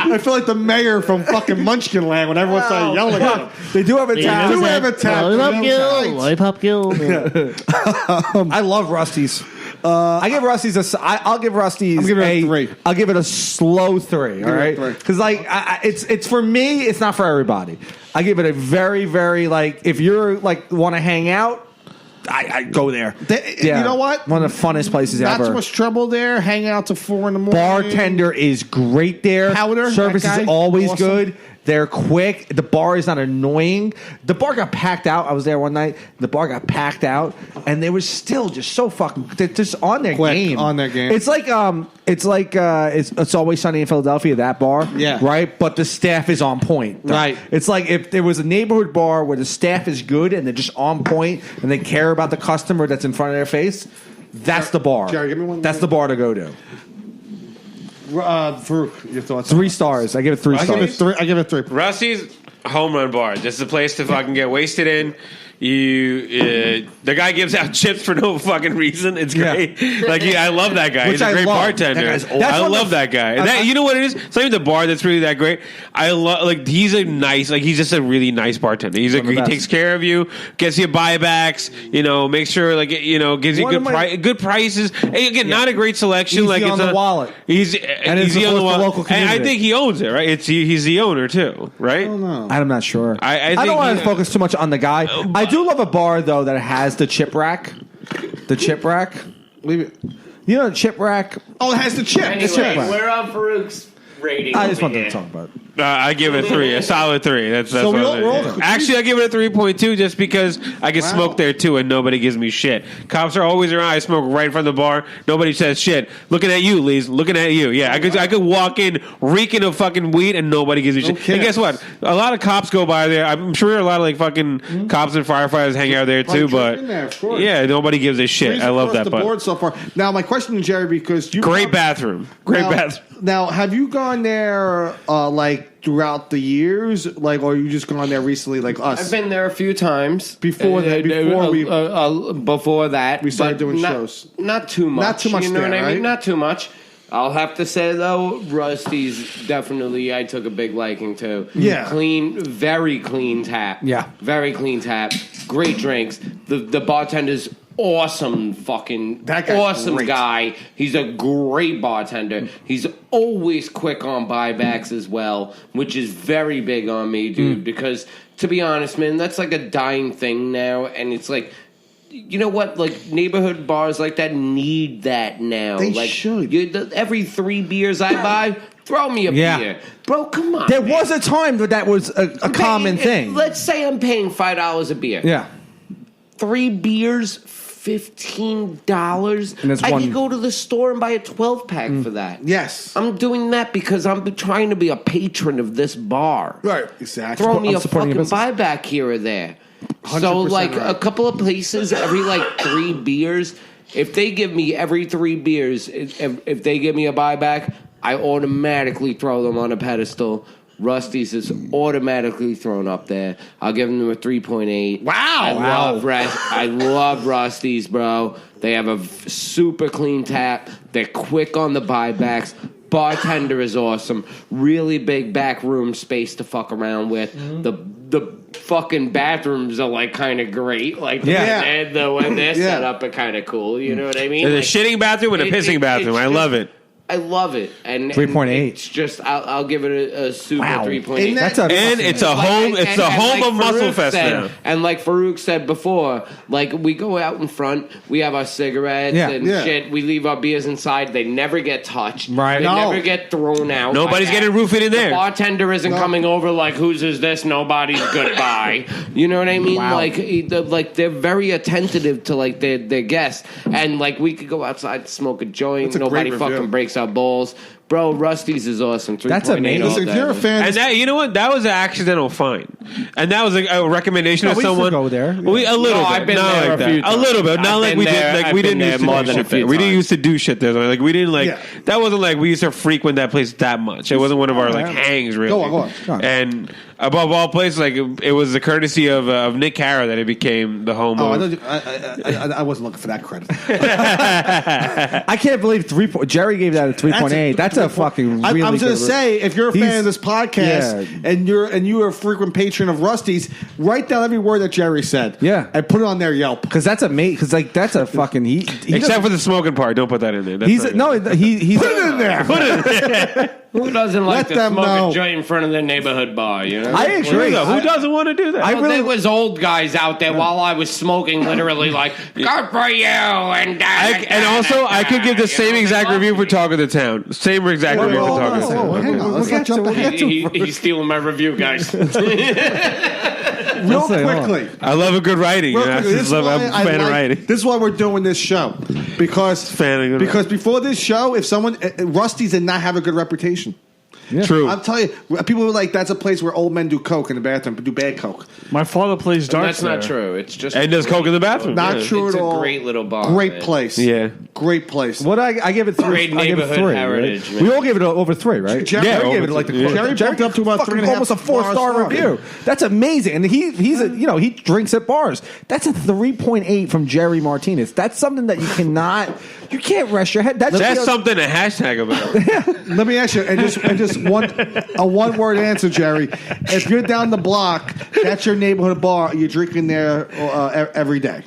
I feel like the mayor from fucking Munchkin Land when everyone started yelling at him. They do have a tap. They do have a tap. Lollipop Gill. I love Rusty's. I give Rusty's I'll give Rusty's. I'm giving it a 3. I'll give it a slow 3. All right, because like it's for me. It's not for everybody. I give it a very if you're want to hang out. I go there. You know what? One of the funnest places Not ever. too much trouble there. Hang out till 4 a.m. Bartender is great there. Powder, Service that guy, is always awesome. good. They're quick. The bar is not annoying. The bar got packed out. I was there one night. The bar got packed out, and they were still just so fucking just on their Quick, game. on their game. It's like it's Always Sunny in Philadelphia. That bar, Yeah. right. But the staff is on point, Right. It's like if there was a neighborhood bar where the staff is good and they're just on point and they care about the customer that's in front of their face. That's the bar. Jerry, give me one That's more. the bar to go to. Farouk, your thoughts? 3 stars. I give it 3 stars. I give it 3. Rusty's home run bar. Just a place to fucking get wasted in. The guy gives out chips for no fucking reason. It's great. Like I love that guy. Which He's a great love. bartender. That guy's awesome. I love that guy. And that, you know what it is? It's not even the bar that's really that great. I love he's a nice he's just a really nice bartender. He takes care of you, gets you buybacks. Makes sure gives you good prices. And again, not a great selection. Easy on the wallet. Easy on the wallet. And I think he owns it, right? He's the owner too, right? I don't know. I'm not sure. I don't want to focus too much on the guy. I do love a bar though that has the chip rack. The chip rack. Leave it. You know the chip rack. Oh, it has the chip. Anyway, the chip rack. we're on Farouk's rating. I just over wanted here. to talk about it. I give it a 3, a solid 3. That's So what we're all actually I give it a 3.2 just because I can smoke there too and nobody gives me shit. Cops are always around. I smoke right in front of the bar. Nobody says shit. Looking at you, Lee's. Looking at you. Yeah, I could walk in reeking of fucking weed and nobody gives me shit. Okay. And guess what? A lot of cops go by there. I'm sure a lot of fucking cops and firefighters hang out there too. But in there, of course. yeah, nobody gives a shit. Three's I love across that. the board so far. Now, my question to Jerry, because you Great bathroom. Great bathroom. Now, have you gone there throughout the years, or you just gone there recently, like us? I've been there a few times Before that, before that, we started but doing not, shows. Not too much. Not too much You know there, what I mean? right? Not too much. I'll have to say though, Rusty's definitely I took a big liking to. Yeah. Clean, very clean tap. Yeah. Very clean tap. Great drinks. The bartender's awesome That guy's awesome great. guy. He's a great bartender. He's always quick on buybacks as well, which is very big on me, dude, because to be honest, man, that's like a dying thing now, and it's like, you know what? Like neighborhood bars like that need that now. They should. Every 3 beers I buy, throw me a beer, bro. Come on. There man. was a time that was a common thing. Let's say I'm paying $5 a beer. Yeah. 3 beers, $15. And it's I one- could go to the store and buy a 12-pack for that. Yes. I'm doing that because I'm trying to be a patron of this bar. Right. Exactly. Throw me I'm a supporting fucking your business. buyback here or there. 100% So, like, right. a couple of places every, 3 beers, if they give me every 3 beers, if they give me a buyback, I automatically throw them on a pedestal. Rusty's is automatically thrown up there. I'll give them a 3.8. Wow. I love Rusty's, bro. They have a super clean tap. They're quick on the buybacks. Bartender is awesome. Really big back room space to fuck around with. The fucking bathrooms are kind of great. Like when they're set up are kind of cool. You know what I mean? There's a shitting bathroom and a pissing bathroom. I love it. I love it. And 3.8. It's just I'll give it a super 3.8. That's a And it's a home. It's the home of Muscle Fest now. And like Farouk said before, we go out in front, we have our cigarettes and shit. We leave our beers inside. They never get touched. Right. They No. never get thrown out. Nobody's getting roofied in there. The bartender isn't coming over whose is this? Nobody's goodbye. You know what I mean? Wow. They're very attentive to their guests. And we could go outside to smoke a joint. a Nobody great fucking review. breaks our balls. Bro, Rusty's is awesome. 3.8 That's amazing. all Listen, if day. you're a fan, And that, you know what? That was an accidental find, and that was a recommendation of we used to someone. go there. A little bit. I've been not there like a few that. A times. little bit. Not I've like been we there- did. I've We been didn't there used to more do than a shit few there. We didn't times. used to do shit there. We didn't Yeah. That wasn't we used to frequent that place that much. It wasn't one of our hangs really. Go on. And above all places, it was the courtesy of Nick Cara that it became the home Oh, of. I wasn't looking for that credit. I can't believe Jerry gave that a 3.8. That's a fucking really I was going to good say, if you're a fan He's- of this podcast and you're a frequent patron of Rusty's, write down every word that Jerry said. Yeah. And put it on their Yelp. because that's amazing. Because that's a fucking Except for the smoking part, don't put that in there. That's he's not good. he's Put it in there. Who doesn't Let like to them smoke know. a joint in front of their neighborhood bar? You know, I agree. Who doesn't want to do that? Well, there was old guys out there while I was smoking, literally "Good for you," and I could give the same exact review for Talk of the Town. Same exact review for Talk of the Town. Hang on, let's not jump ahead too He's stealing my review, guys. real say, hold on. quickly. I love a good writing. Real I quickly, just love. I'm a fan of writing. This is why we're doing this show because Fan of good before this show, if someone Rusty's did not have a good reputation. True. I'm telling you, people were like, that's a place where old men do coke in the bathroom, do bad coke. My father plays darts. That's not there. true. It's just And there's coke in the bathroom. Not true It's at a all. great little bar. Great man. place. Yeah. Great place. What I give it 3. Great I give it neighborhood 3. heritage, Right? man. We all gave it over 3, right? Jerry- yeah, we over gave it like the three. Jerry bumped up to about fucking 3.5 almost a 4-star star. review. That's amazing, and he's a, he drinks at bars. That's a 3.8 from Jerry Martinez. That's something that you can't rest your head. That's something to hashtag about. Let me ask you, and just a one word answer, Jerry. If you're down the block, that's your neighborhood bar. You're drinking there every day.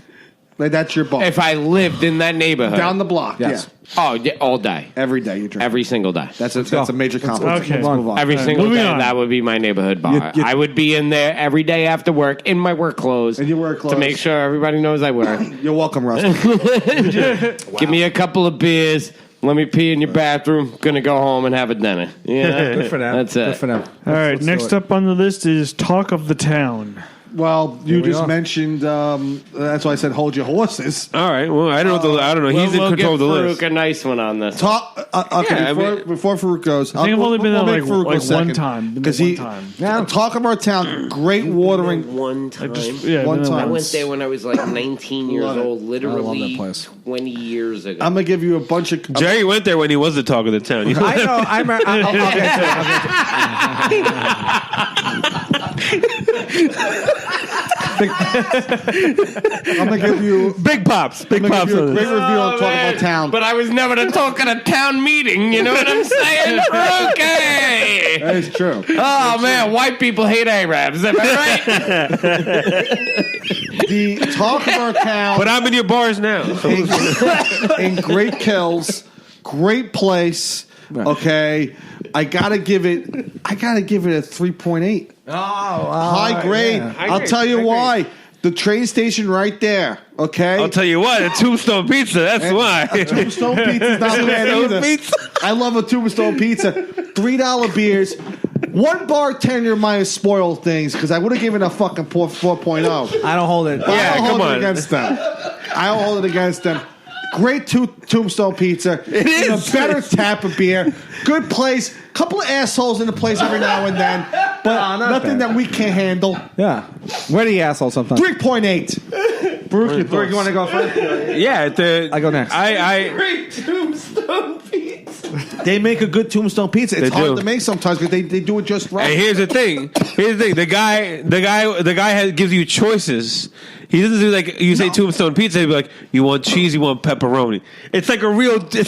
Like that's your bar. If I lived in that neighborhood, Down the block, Yes. yeah. Oh, yeah, all day, Every day you drink. every single day. That's a major compliment. Okay. Let's move on. Every single moving day, on. that would be my neighborhood bar. You- I would be in there every day after work in my work clothes. In your work To clothes. make sure everybody knows I work. You're welcome, Russ. Give me a couple of beers. Let me pee in your bathroom. Gonna go home and have a dinner. Yeah, Good for them. That's it. Good for them. All right, Let's do next it. up on the list is Talk of the Town. Well, you we just are. mentioned. That's why I said hold your horses. All right. Well, I don't know. I don't know. He's in we'll control of the give list. Farouk a nice one on this. Talk. Okay, Yeah, I mean- before Farouk goes, I think I've only been there make like Farouk go one second. time. Been there Because one he time. talk of our town, great watering. One time. Yeah, One been there time. I went once. there when I was like 19 years Love it. old, literally that place. 20 years ago. I'm gonna give you a bunch of. Jerry went there when he was the talk of the town. You know? I know. I'll get to it. I'm gonna give you. Big pops. Big I'm gonna pops. give you a on great this. review on talk man. about town. But I was never to talk at a town meeting. You know what I'm saying? Okay. That is true. Oh man, white people hate Arabs. Am I right? The talk of our town But I'm in your bars now. in Great Kills, great place. Okay, I gotta give it a 3.8. High grade. yeah. I'll tell you why. The train station right there. Okay. I'll tell you what, a tombstone pizza. That's why. A Tombstone pizza's not bad Tombstone either. pizza. I love a Tombstone pizza. $3 beers. One bartender might have spoiled things because I would have given a fucking 4.0. I don't hold it. But Yeah, I don't come hold on. it against them. I don't hold it against them. Great Tombstone pizza. It is. A better tap of beer. Good place. Couple of assholes in the place every now and then, but nothing bad. that we can't handle. Yeah. Where do you asshole sometimes? 3.8. Baruch, You want to go first? Yeah, I go next. Great tombstone pizza. They make a good Tombstone pizza. It's They hard do. to make sometimes because they do it just right. And here's the thing. The guy gives you choices. He doesn't do like you say Tombstone pizza. He'd be like, you want cheese, you want pepperoni. It's like a real deal.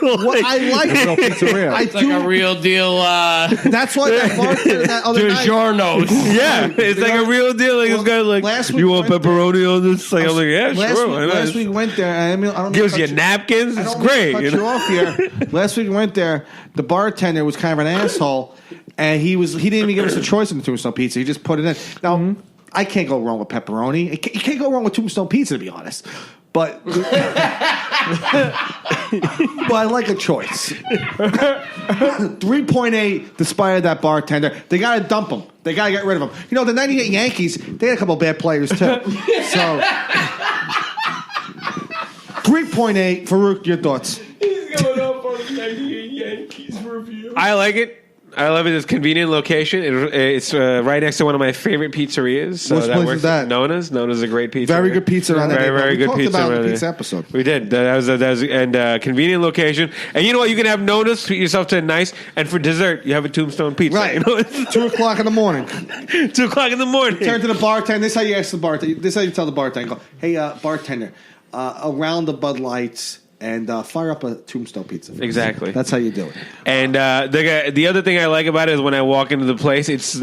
What I like Real pizzeria. I It's like a real deal. That's why that bartender that other night. DiGiorno's. Yeah, it's like a real deal. Like this guy, like, last week you want went there- pepperoni on this? Like I'm like, yeah, last sure. week, why not? last week went there. I mean, I don't Gives mean you to cut napkins. I It's don't mean to great. cut You you know? off here. Last week we went there. The bartender was kind of an asshole, and he didn't even give us a choice in the Tombstone pizza. He just put it in. Now I can't go wrong with pepperoni. You can't go wrong with Tombstone pizza, to be honest. But but I like a choice. 3.8, despite that bartender. They got to dump him. They got to get rid of him. You know, the 98 Yankees, they had a couple of bad players, too. So, 3.8, Farouk, your thoughts? He's going up on the 98 Yankees review. I like it. I love it. It's a convenient location. It's right next to one of my favorite pizzerias. So Which that place works. is that? Nona's. Nona's a great pizza. Very good pizza around that Very, neighborhood. very We good talked pizza about it in around the pizza there. episode. We did. That was convenient location. And you know what? You can have Nona's, treat yourself to a nice, and for dessert, you have a Tombstone pizza. Right. You know, it's 2 o'clock in the morning. 2 o'clock in the morning. Turn to the bartender. This is how you ask the bartender. This is how you tell the bartender. Go, hey, bartender, around the Bud Lights and fire up a Tombstone pizza. Exactly. That's how you do it. And the other thing I like about it is when I walk into the place, it's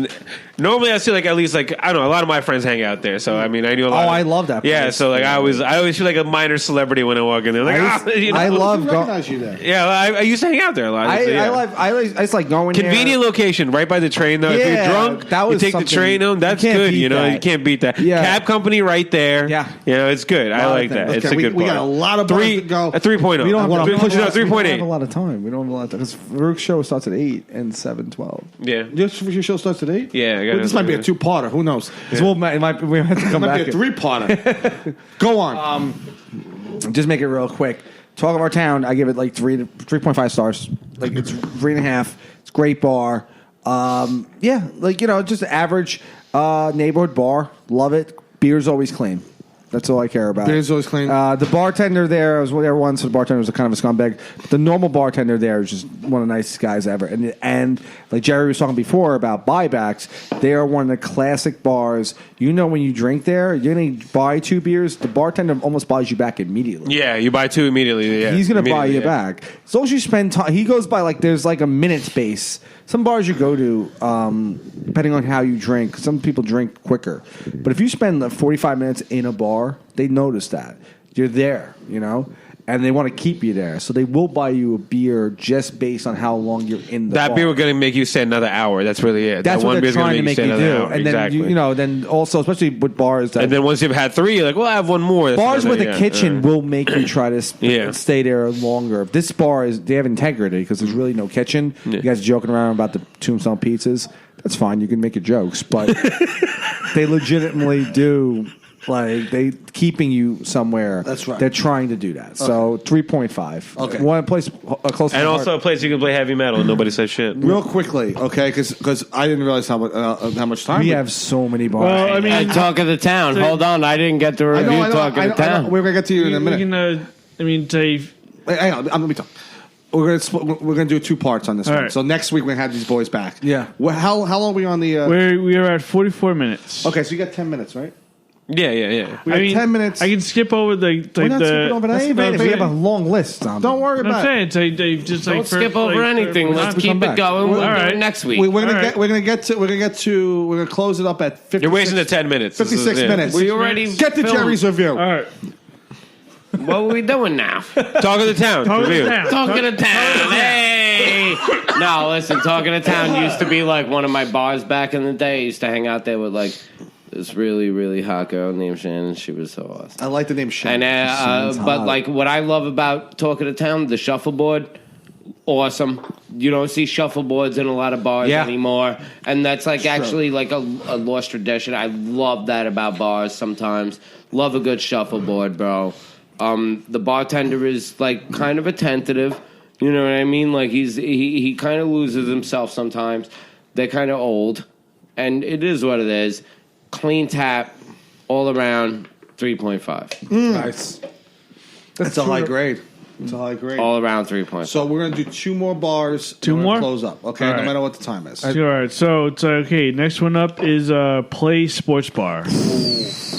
normally I see like at least like I don't know, a lot of my friends hang out there. So I mean, I knew a lot. Oh, I love that Yeah, place. so like I always feel like a minor celebrity when I walk in there. Like you know? I love I going. recognize you there. Yeah, I used to hang out there a lot. So, yeah. I just like going Convenient location, right by the train. Though, if Yeah, you're drunk, that you was take the something- train home. That's you can't good. beat You know, that. you can't beat that. Yeah. Cab company right there. Yeah. you know, it's good. I Lot of like that. things. It's Okay, a good. we got bar. a lot of bars to go. A 3.0. We don't have Push it out. We don't have a 3.8. lot of time. We don't have a lot of time because Farouk's show starts at 8 and 7:12. Yeah. Your show starts today? Yeah, I got This it. might be a two-parter. Who knows? We have to come It might back. be a three-parter. Go on. Just make it real quick. Talk of our town. I give it like 3.5 stars. Like it's 3.5. It's Great bar. Yeah, like, just average neighborhood bar. Love it. Beer's always clean. That's all I care about. Beer's always clean. The bartender there, I was there once. The bartender was kind of a scumbag. But the normal bartender there is just one of the nicest guys ever. And like Jerry was talking before about buybacks, they are one of the classic bars. When you drink there, you're going to buy 2 beers. The bartender almost buys you back immediately. Yeah, you buy 2 immediately. Yeah, he's going to buy you yeah. back. As long as you spend time. He goes by there's like a minute base. Some bars you go to, depending on how you drink, some people drink quicker. But if you spend 45 minutes in a bar, they notice that. You're there, and they want to keep you there. So they will buy you a beer just based on how long you're in the bar. That beer was going to make you stay another hour. That's really it. That's that what one they're beer's gonna trying to make you do. hour. And exactly. then, then also, especially with bars. And then once you've had 3, you're like, well, I have one more. That's Bars with another- a kitchen will make you try to Yeah. stay there longer. This bar they have integrity because there's really no kitchen. Yeah. You guys are joking around about the Tombstone pizzas. That's fine. You can make your jokes, but they legitimately do. Like they keeping you somewhere. That's right. They're trying to do that. So 3.5. Okay. One place close to And the also heart. a place you can play heavy metal and nobody says shit. Real quickly, okay, because I didn't realize how much time We have so many bars. Well, I mean, Talk of the town. Hold on, I didn't get to review Talk of the Town. We're gonna get to you in a we minute. can, Dave. Wait, hang on, let me talk. We're gonna do 2 parts on this All one. right. So next week we're gonna have these boys back. Yeah. Well, how long are we on the? We are at 44 minutes. Okay, so you got 10 minutes, right? Yeah. We got 10 minutes. I can skip over the We're not skipping over That's that. even if we have a long list. Tom. Don't worry I'm about it. saying, Dave, just Don't skip over anything. Let's keep it going. We'll do it next week. We're gonna All right. we're gonna close it up at 50. You're wasting the 10 minutes. 56 minutes. We already Get to filmed. Jerry's review. All right. What are we doing now? Talk of the town. Talk of the review. town. Talking to Town. Hey! No, listen, Talking to Town used to be like one of my bars back in the day. I used to hang out there with like this really, really hot girl named Shannon. She was so awesome. I like the name Shannon. And but like what I love about Talking to Town, the shuffleboard, awesome. You don't see shuffleboards in a lot of bars anymore, and that's like actually like a lost tradition. I love that about bars sometimes. Love a good shuffleboard, bro. The bartender is like kind of attentive. You know what I mean? Like he kind of loses himself sometimes. They're kind of old, and it is what it is. Clean tap, all around 3.5. Nice. That's a high grade. It's a high grade. All around 3.5. So we're gonna do 2 more bars. 2 and we're gonna more? close up. Okay, All no right. matter what the time is. All right. So it's okay. Next one up is Play Sports Bar.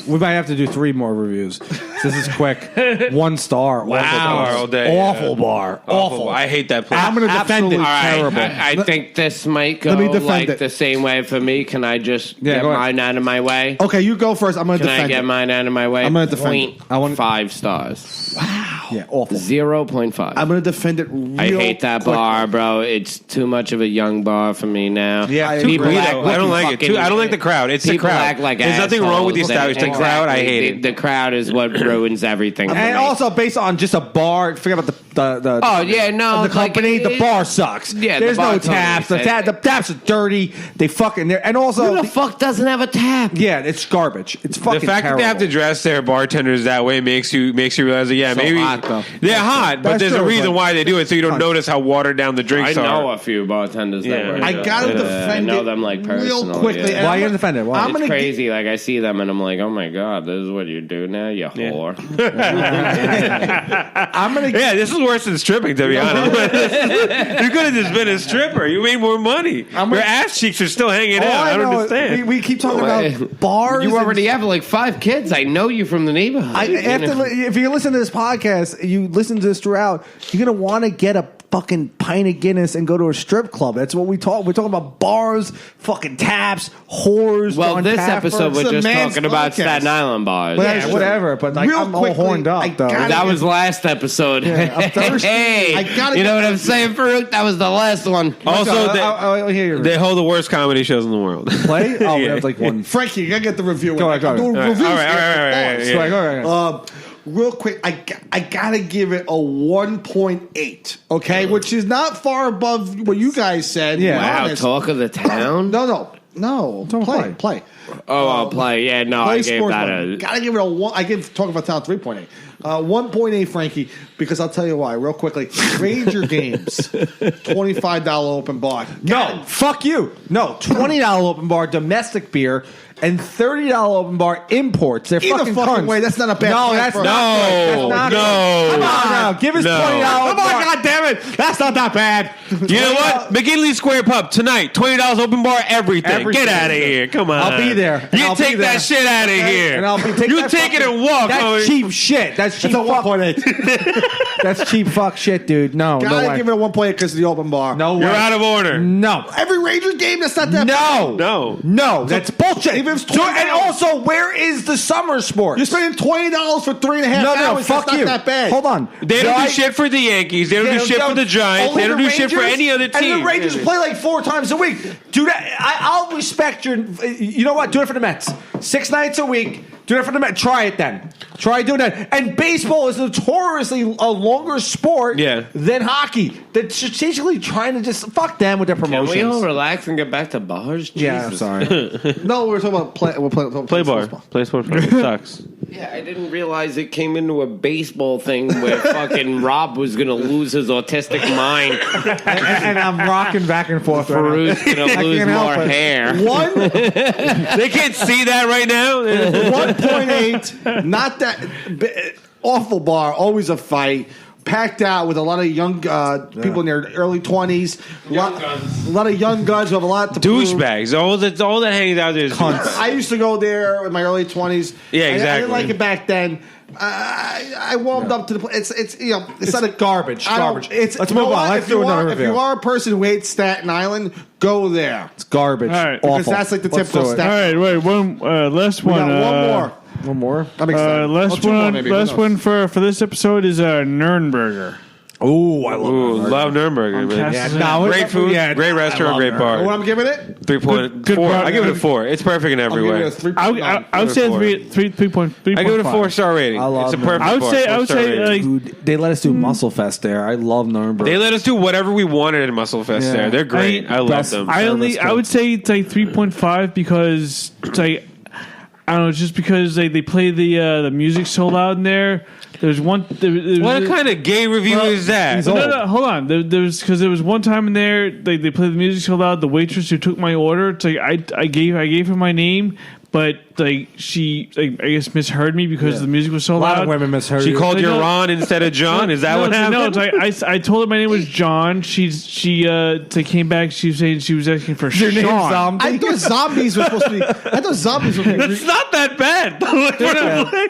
We might have to do 3 more reviews. This is quick. 1 star. Wow, Awful bar. all day. Awful bar. Awful. I hate that place. I'm going to defend it. All right, Terrible. I think this might go Let me defend like it. the same way for me. Can I just get go ahead. mine out of my way? Okay, you go first. I'm gonna Can I defend get it. mine out of my way? I'm gonna defend it. I want- 5 stars. Yeah, awful. 0.5. I'm gonna defend it. Real I hate that quick. bar, bro. It's too much of a young bar for me now. Yeah, Too People greedy, act though. like I don't like it. fucking- I don't like the crowd. It's the People crowd. act like There's nothing wrong with the assholes. establishment. It's the crowd. I hate The it. crowd is what ruins everything. for And me. also based on just a bar, forget about the Oh, yeah, no, of the company. like, The bar sucks. Yeah, the there's bar no totally taps. The, sucks. the taps are dirty. They fucking there, and also Who the fuck doesn't have a tap? yeah, it's garbage. It's fucking The fact terrible. that they have to dress their bartenders that way makes you realize that So maybe hot, though. they're hot, but That's there's a true, reason but- why they do it, so you don't notice how watered down the I drinks know are. a few bartenders that Yeah. work I there. gotta Yeah, defend I know it them like real personally. quickly. Yeah. And Why I'm you gonna- defend it? Why? I'm It's gonna crazy. Like I see them and I'm like, oh my god, this is what you do now, you whore. I'm gonna. Yeah, this is worse than stripping, to be honest. You could have just been a stripper. You made more money. Your ass cheeks are still hanging All out. I don't know- understand. We keep talking about bars. You and- already have like 5 kids. I know you from the neighborhood. if you listen to this podcast, you listen to this throughout, you're gonna want to get a fucking pint of Guinness and go to a strip club. That's what we talk. We're talking about bars, fucking taps, whores. well, John this Taffer. episode It's we're a just man's talking about podcast. Staten Island bars. Well, Yeah, whatever. But like, Real I'm all quickly, horned I up though. gotta- That was last episode. I'm thirsty. Hey, I gotta you know get- what I'm saying, Farouk? That was the last one. Also, I'll hear you. they hold the worst comedy shows in the world. Play? Oh, Yeah. that was like one. Frankie, you gotta get the review. Go ahead, go ahead. I'm doing All right, reviews all right, here all right, for all right, bars. yeah. Go ahead, go ahead. Real quick, I gotta give it a 1.8. Okay, which is not far above what you guys said. Yeah. Wow, Honest. talk of the town. No. No, play. Oh, I'll play. Yeah, no, Play I gave sports that one. a. Gotta give it a 1. I give Talk About Town 3.8. 1.8, Frankie, because I'll tell you why, real quickly. Ranger Games, $25 open bar. No, fuck you. No, $20 open bar domestic beer and $30 open bar imports. They're Either fucking fucking cunts. way, that's not a bad No, price that's for not a- good. That's not no. good. Come on now. Give us No. $20. Come on, God damn it. That's not that bad. You know what? McGinley Square Pub tonight. $20 open bar. Everything. Get out of here. Come on. I'll be there. You I'll be take there. that shit out of here. And I'll be you take it and walk. That's cheap shit. That's cheap. That's a fuck. 1.8. That's cheap fuck shit, dude. No, no Gotta way. give it a 1.8 because of the open bar. No way. You're out of order. No. Every Ranger game, that's not that No. No. No. That's bullshit. Even if it's So- $20. and also, where is the summer sport? You're spending $20 for 3.5 no, hours. fuck that's you. not that bad. Hold on. They don't do shit for the Yankees. They don't do shit for the Giants. They don't do shit for any other team. And the Rangers play like 4 times a week. Dude, I'll respect your. You know what? Do it for the Mets. 6 nights a week. Do it for the Mets. Try it then. Try doing that. And baseball is notoriously a longer sport than hockey. They're strategically trying to just fuck them with their Can promotions. we all relax and get back to bars? Yeah, Jesus. I'm sorry. No, we're talking about Play bar. Play sports bar. It sucks. Yeah, I didn't realize it came into a baseball thing where fucking Rob was going to lose his autistic mind. and I'm rocking back and forth. Farouk's going to lose can't help more it. hair. They can't see that right now. 1.8, not that awful bar, always a fight. Packed out with a lot of young people in their early 20s. A lot of young guns who have a lot to prove. Douchebags. All that hangs out there is douchebags. I used to go there in my early 20s. Yeah, exactly. I didn't like it back then. I warmed up to the place. It's not a garbage. I don't- Garbage. It's Let's you know move on. what? Let's If do you another are- If review. you are a person who hates Staten Island, go there. It's garbage. All right. Because Awful. that's like the Let's typical do it. All Staten. right, wait, one last We one. got one more. One more. I'm excited. Last two more one. maybe. Who Last knows? one for this episode is Nürnberger. Oh, I love Ooh, love Nürnberger, man. Cassis- Great food, Yeah, great restaurant, great bar. What I'm giving it? 3.4. Good bar. I give it a 4. It's perfect in every I'm giving way. it a 3. I would say Four. 3.3. I give it a 4-star rating. I love It's a perfect I would bar, say 4-star rating. like Dude, they let us do Muscle Fest there. I love Nuremberg. They let us do whatever we wanted at Muscle Fest Yeah. there. They're great. I love best- them. I would say it's like 3.5 because it's like I don't know, just because they play the music so loud in there. There's one. What kind of gay review is that? No, hold on. There was one time in there they played the music so loud. The waitress who took my order, it's like I gave her my name, but like she I guess misheard me because the music was so a lot loud. of women misheard She you. called you No. Ron instead of John. Is that what happened? No, it's like I told her my name was John. She came back. She was saying she was asking for Your name's Sean. Zombie. I thought zombies were supposed to be. I thought zombies were. It's not that bad.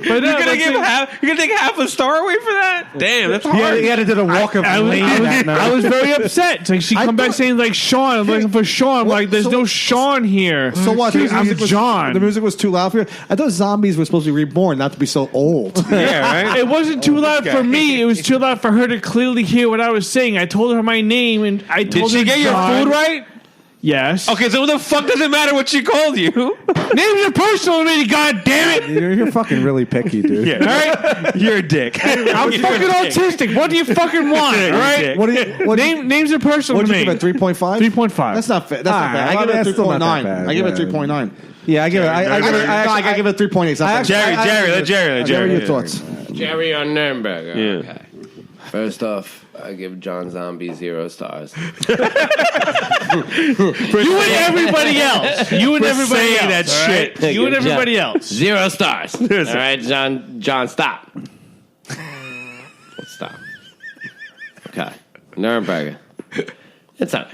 You're gonna take half a star away for that? Damn, that's hard. He had to do the walk of lane that night. I was very upset. It's like she come back saying like Sean. I'm looking for Sean. I'm like, there's so- no Sean here. So what? Dude, I'm was, John. The music was too loud for you. I thought zombies were supposed to be reborn, not to be so old. Yeah, right? It wasn't too loud guy. for me. It was too loud for her to clearly hear what I was saying. I told her my name, and I Did told she her get your John. food right? Yes. Okay, so what the fuck does it matter what she called you? Names are personal to me. God damn it! You're fucking really picky, dude. All right? You're a dick. I'm fucking autistic. What do you fucking want? All right. What do you? What Names are personal What'd to you me. give it? 3.5. 3.5. That's not fair. That's not Ah, bad. I I give give it- it that's still not 3.9. that bad, I give it yeah. 3.9. Yeah, I give it. I give it. I give it 3.8. It's not bad. Jerry, let Jerry. What are your thoughts? Jerry on Nürnberg. Yeah. Okay. First off, I give John Zombie 0 stars. You and everybody else. You and everybody saying else. that all right? shit. You and everybody else. 0 stars. All right, John, stop. Stop. Okay. Nürnberger. It's okay.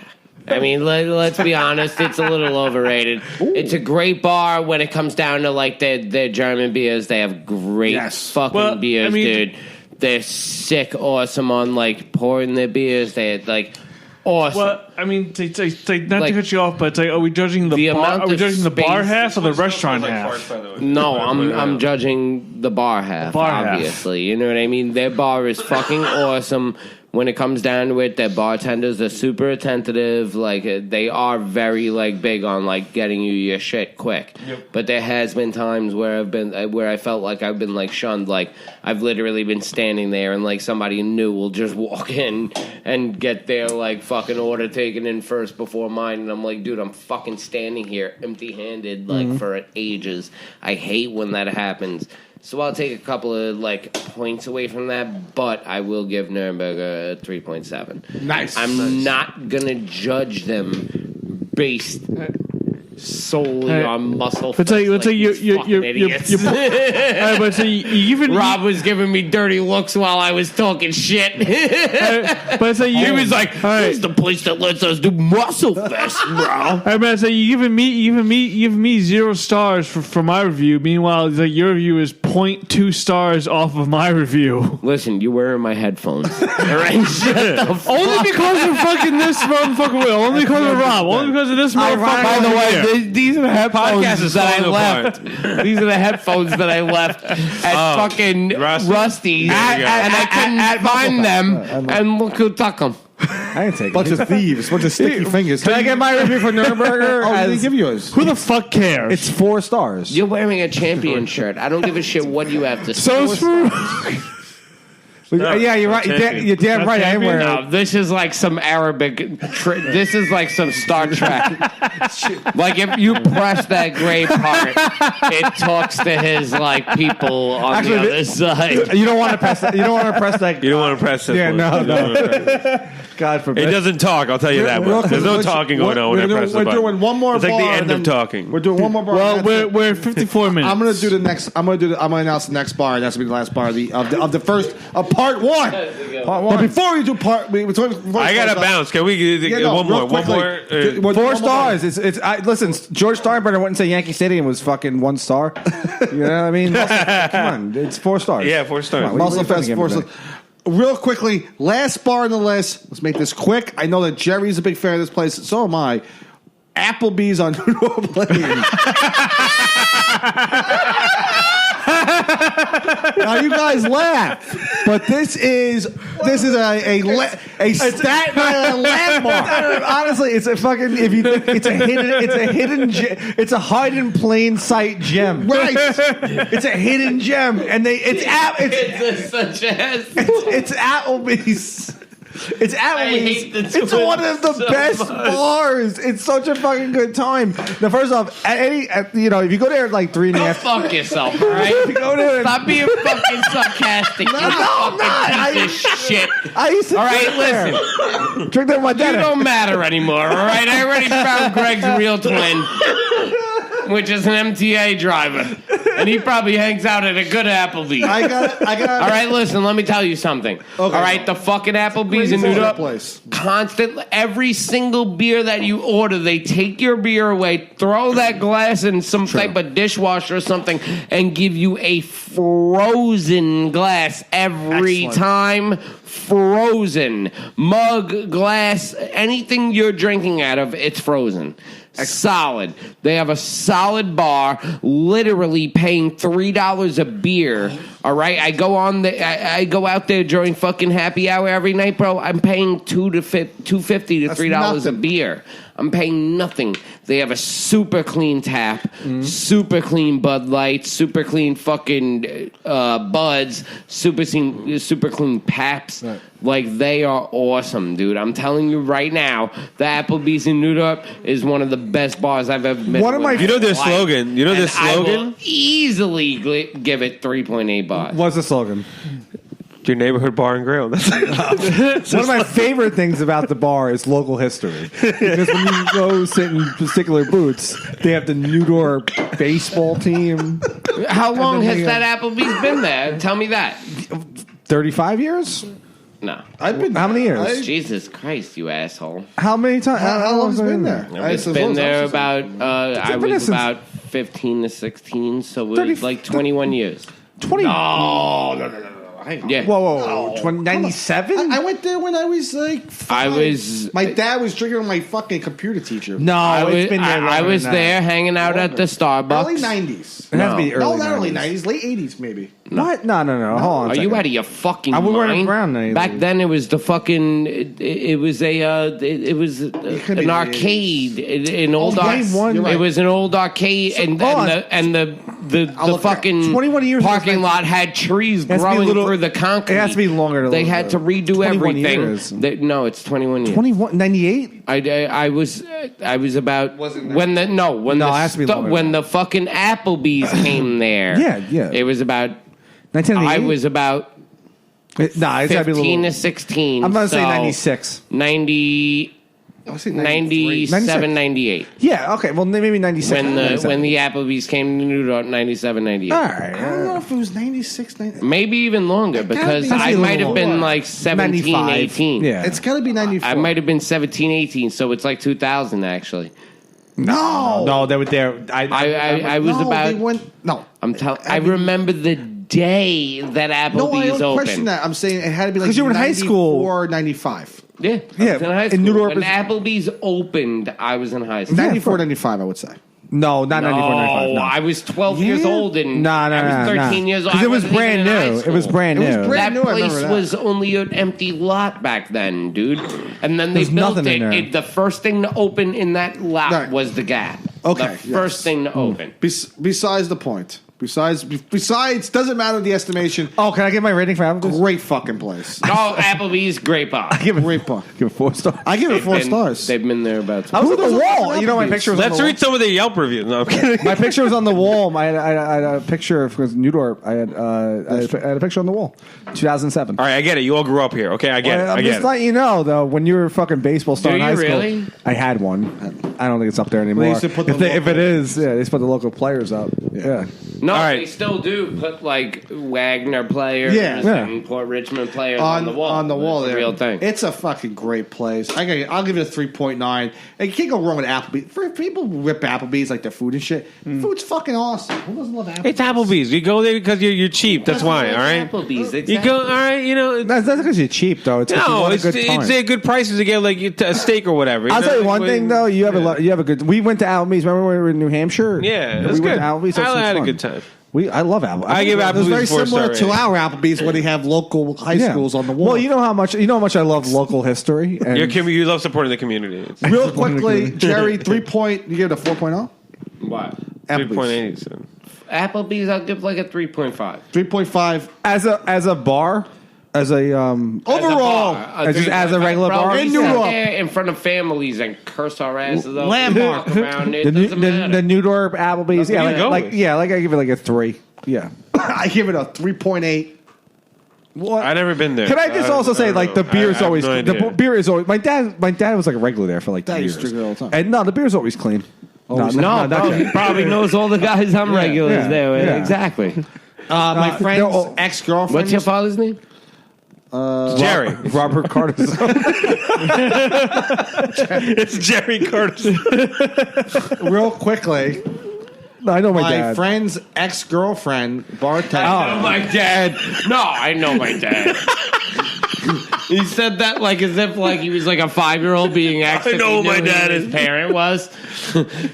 I mean, let's be honest. It's a little overrated. It's a great bar when it comes down to like their German beers. They have great fucking Well, beers, I mean- dude. They're sick, awesome on like pouring their beers. They're like awesome. Well, I mean, not Like, to cut you off, but are we judging the bar? amount Are we of judging the bar space- half or the restaurant half? No, I'm judging the bar half, bar half. obviously. You know what I mean? Their bar is fucking awesome. when it comes down to it, their bartenders are super attentive. Like they are very like big on like getting you your shit quick. Yep. But there has been times where I felt like I've been like shunned. Like I've literally been standing there and like somebody new will just walk in and get their like fucking order taken in first before mine, and I'm like, dude, I'm fucking standing here empty-handed like for ages. I hate when that happens. So I'll take a couple of like points away from that, but I will give Nuremberg a 3.7. Nice. I'm not gonna judge them based solely on muscle. Let's say you're idiots. but so you even Rob was giving me dirty looks while I was talking shit. but so He was like, "This is the place that lets us do muscle fest, bro." I mean, so you giving me 0 stars for my review. Meanwhile, it's like your review is 0.2 stars off of my review. Listen, you're wearing my headphones. All right, shut the fuck Only because of fucking this motherfucker Will. Only because of Rob. Only because of this motherfucker. By the way, these are the headphones Podcast is that I falling left. These are the headphones that I left at fucking Rusty's, and I couldn't find them. And look who took them. I didn't take Bunch of thieves, bunch of sticky fingers. Can I get my review for Nuremberg? Oh, they give yours. Who the fuck cares? It's 4 stars. You're wearing a champion shirt. I don't give a shit what you have to say. so smooth. Yeah, you're right. You're damn right. I am wearing No, this is like some Arabic. This is like some Star Trek. Like if you press that gray part, it talks to his like people on the other side. You don't want to press that. You don't want to press that. You don't want to press this Yeah, one. no. God forbid. It doesn't talk, I'll tell you that much. There's no talking going on when I press the We're button. doing one more It's like bar. the end and of then talking. We're doing one more bar. Well, and that's it. we're at 54 minutes. I'm gonna do the next. I'm gonna announce the next bar, and that's gonna be the last bar of the first part one. But before we do I gotta bounce. Can we get one more? One more? 4 stars. Listen, George Steinbrenner wouldn't say Yankee Stadium was fucking 1 star. You know what I mean? Come on, it's 4 stars. Yeah, 4 stars. Come on, Muscle Fest 4 stars. Real quickly, last bar on the list. Let's make this quick. I know that Jerry's a big fan of this place. So am I. Applebee's on New Orleans. Now you guys laugh, but this is a Staten Island landmark. Honestly, it's a fucking. If you think it's a hide in plain sight gem. Right. It's a hidden gem, and it's Applebee's. It's hate the Applebee's. two It's one of the so best much. bars. It's such a fucking good time. Now, first off, if you go there at like 3 in the Go afternoon, fuck yourself, all right? if you go there, Stop being fucking sarcastic. You I'm not. fucking piece of shit. I used to All right, drink there. listen. Drink there with my You dad. don't matter anymore, all right? I already found Greg's real twin, which is an MTA driver. And he probably hangs out at a good Applebee's. I got. All right, listen, let me tell you something. All right, the fucking Applebee's in New York, place. constantly, every single beer that you order, they take your beer away, throw that glass in some type of dishwasher or something, and give you a frozen glass every time. Frozen. Mug, glass, anything you're drinking out of, it's frozen. Solid. They have a solid bar, literally paying $3 a beer. All right, I go out there during fucking happy hour every night, bro. I'm paying $2.50 to $3 a beer. I'm paying nothing. They have a super clean tap, super clean Bud Light, super clean fucking Buds, super clean Paps. Right. Like, they are awesome, dude. I'm telling you right now, the Applebee's in New York is one of the best bars I've ever been to. You know their slogan? You know their slogan? I will easily give it 3.8 bars. What's the slogan? Your neighborhood bar and grill. That's one of my favorite things about the bar is local history. Because when you go sit in particular booths, they have the New York baseball team. How long has that Applebee's been there? Tell me that. 35 years? No. I've been. How many years? Jesus Christ, you asshole. How many times? How long has it been there? It's been there about, I was about 15 to 16, so it was like 21 years. 20? No. Yeah. Whoa. 97? I went there when I was like 5. My dad was drinking with my fucking computer teacher. No, it's been there. I was there hanging out at the Starbucks. Early 90s. It has to be early not early 90s. 90s, late 80s maybe. What? No. Hold on. Are you out of your fucking I mind? weren't around then. Back then, it was the fucking. It was an arcade, an old arcade. It was an old arcade, and the fucking 21 years parking lot had trees growing through the concrete. It has to be longer. They had to redo everything. No, it's 21 years. 98. I was about when the fucking Applebee's came there. Yeah. It was about. 1998. I was about. It's gotta be a 15 little, to 16. I'm going to say 96. 90. I would say 97, 98. Yeah, okay. Well, maybe 96. When the Applebee's came to New York, 97, 98. All right. I don't know if it was 96, 97. Maybe even longer, because I might have been like 17, 95. 18. Yeah. It's got to be 94. I might have been 17, 18, so it's like 2000, actually. No, they were there. I was about. No. I remember the day that Applebee's No, I don't opened. question that. I'm saying it had to be like 'Cause you were in high school. or 95. Yeah, Yeah, I was in high school. in New York when was- Applebee's opened, I was in high school. 94, 95, I would say. No, not 94, 95. No. I was 12 years old and I was 13 years old. Because it was I wasn't brand even in high new. It school. was brand new. It was brand That new, I remember place that. was only an empty lot back then, dude. And then they There's built nothing in it. there. The first thing to open in that lot Right. was the Gap. Okay, The first thing to open. Besides the point. Besides, doesn't matter the estimation. Oh, can I get my rating for Applebee's? Great fucking place. Oh, Applebee's, great bar. Give it Great bar. Give it 4 stars. I give it 4 And stars. They've been there about I was on the wall. You know, my picture was on Let's the wall. read some of the Yelp reviews. No, I'm kidding. My picture was on the wall. I had a picture because New York. I had a picture on the wall. 2007. All right, I get it. You all grew up here. Okay, I get it. I'm I get just it. letting you know, though, when you were a fucking baseball star Do in you high school, really? I had one. I don't think it's up there anymore. They used to put the if it is, yeah, they used to put the local players up. Yeah. No, All right. they still do put like Wagner players Yeah. and Port Richmond players on the wall. On the wall It's there. a real thing. It's a fucking great place. I'll give it a 3.9. And you can't go wrong with Applebee's. For people who rip Applebee's like their food and shit. Food's fucking awesome. Who doesn't love Applebee's? It's Applebee's. You go there because you're cheap. That's why. All right. Applebee's. You go. All right. You know. That's because you're cheap, though. It's 'cause you No, want a it's good time. a good prices to get like a steak or whatever. I'll know? tell you one thing though. You have Yeah. you have a good. We went to Applebee's. Remember when we were in New Hampshire? Yeah, it we was went good. to Applebee's. That was I had a fun. good time. I love Applebee's. I give It was very Applebee's a 4-star similar to rating. our Applebee's where they have local high schools on the wall. Well, you know how much I love local history. And You love supporting the community. It's Real quickly, Jerry, 3 point. You give it a 4.0? What? 3.8. So. Applebee's, I'll give like a 3.5. 3.5. as a bar, as a Overall, as a regular bar in New York. in front of families and curse our asses up. Landmark. Walk around it. the Doesn't matter. New York Applebee's. Yeah, you go like with. I give it like a 3. Yeah. I give it a 3.8. What? I've never been there. Can I just also say, don't like, the know. beer I is have always no the idea. beer is always. My dad was like a regular there for like 2 Dad years. used to drink it all the time. And no, the beer's always clean. No, bro, he probably knows all the guys I'm regulars yeah, there with. yeah. Exactly. My friend's they're all- ex-girlfriend. What's your father's name? Jerry. Robert Carter. It's Jerry Curtis. Real quickly, I know my my dad. friend's ex-girlfriend, bartender. I know my dad. No, I know my dad. He said that like as if like he was like a 5-year-old being asked I if know he knew my who dad his is. parent was.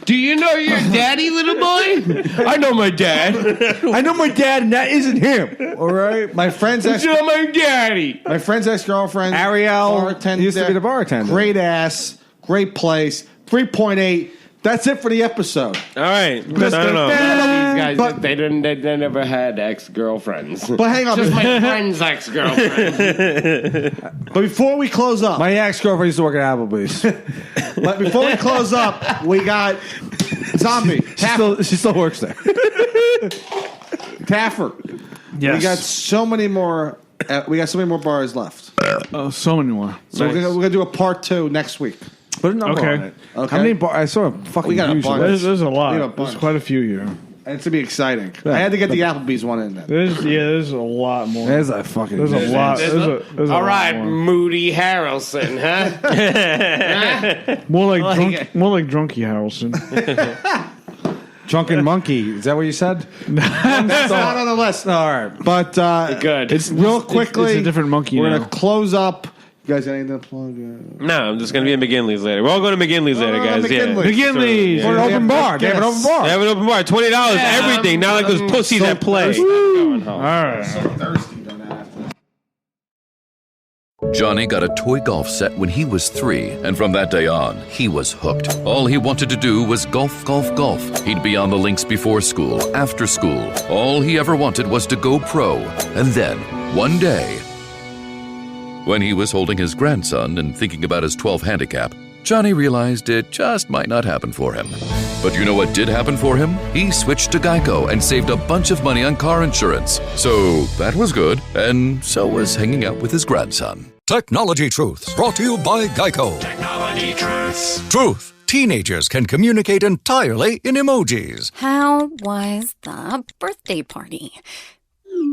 Do you know your daddy, little boy? I know my dad. I know my dad, and that isn't him. All right, my friend's You know my daddy. ex-girlfriend, Ariel bartender, used to be the bartender. Great ass, great place. 3.8. That's it for the episode. All right. I don't know. These guys, But- they never had ex-girlfriends. But hang on, Just my friend's ex-girlfriend. but before we close up, My ex-girlfriend used to work at Applebee's. but before we close up, we got Zombie she still works there. Taffer. Yes. We got so many more. We got so many more bars left. Oh, so many more. So we're gonna do a part 2 next week. Put a number Okay. on it. Okay. How many bars? I saw a fucking We got a huge bunch. list. There's a We lot. have a There's bunch. quite a few here. And it's gonna be exciting. I had to get the Applebee's one in there. There's a lot more. There's a fucking. There's a lot. There's a All lot right, more. Moody Harrelson, huh? More like Drunky Harrelson. Drunken Monkey. Is that what you said? That's not on the list. All right. But Good. It's real quickly. It's a different monkey We're now. gonna close up. You guys got anything to plug? No, I'm just going to be at McGinley's later. We're all going to McGinley's later, guys. McGinley's. Yeah. McGinley's. For an open bar. They have an open bar. They have an open bar. $20. Everything. Not like those pussies that play. All right. Thirsty, don't have to. Johnny got a toy golf set when he was 3, and from that day on, he was hooked. All he wanted to do was golf, golf, golf. He'd be on the links before school, after school. All he ever wanted was to go pro. And then, one day, when he was holding his grandson and thinking about his 12 handicap, Johnny realized it just might not happen for him. But you know what did happen for him? He switched to Geico and saved a bunch of money on car insurance. So that was good, and so was hanging out with his grandson. Technology Truths, brought to you by Geico. Technology Truths. Truth. Teenagers can communicate entirely in emojis. How was the birthday party?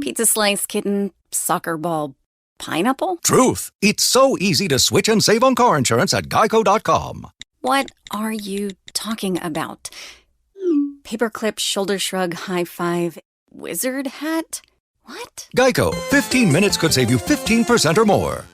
Pizza slice, kitten, soccer ball, pineapple? Truth. It's so easy to switch and save on car insurance at geico.com. What are you talking about? Paperclip, shoulder shrug, high five, wizard hat? What? Geico. 15 minutes could save you 15% or more.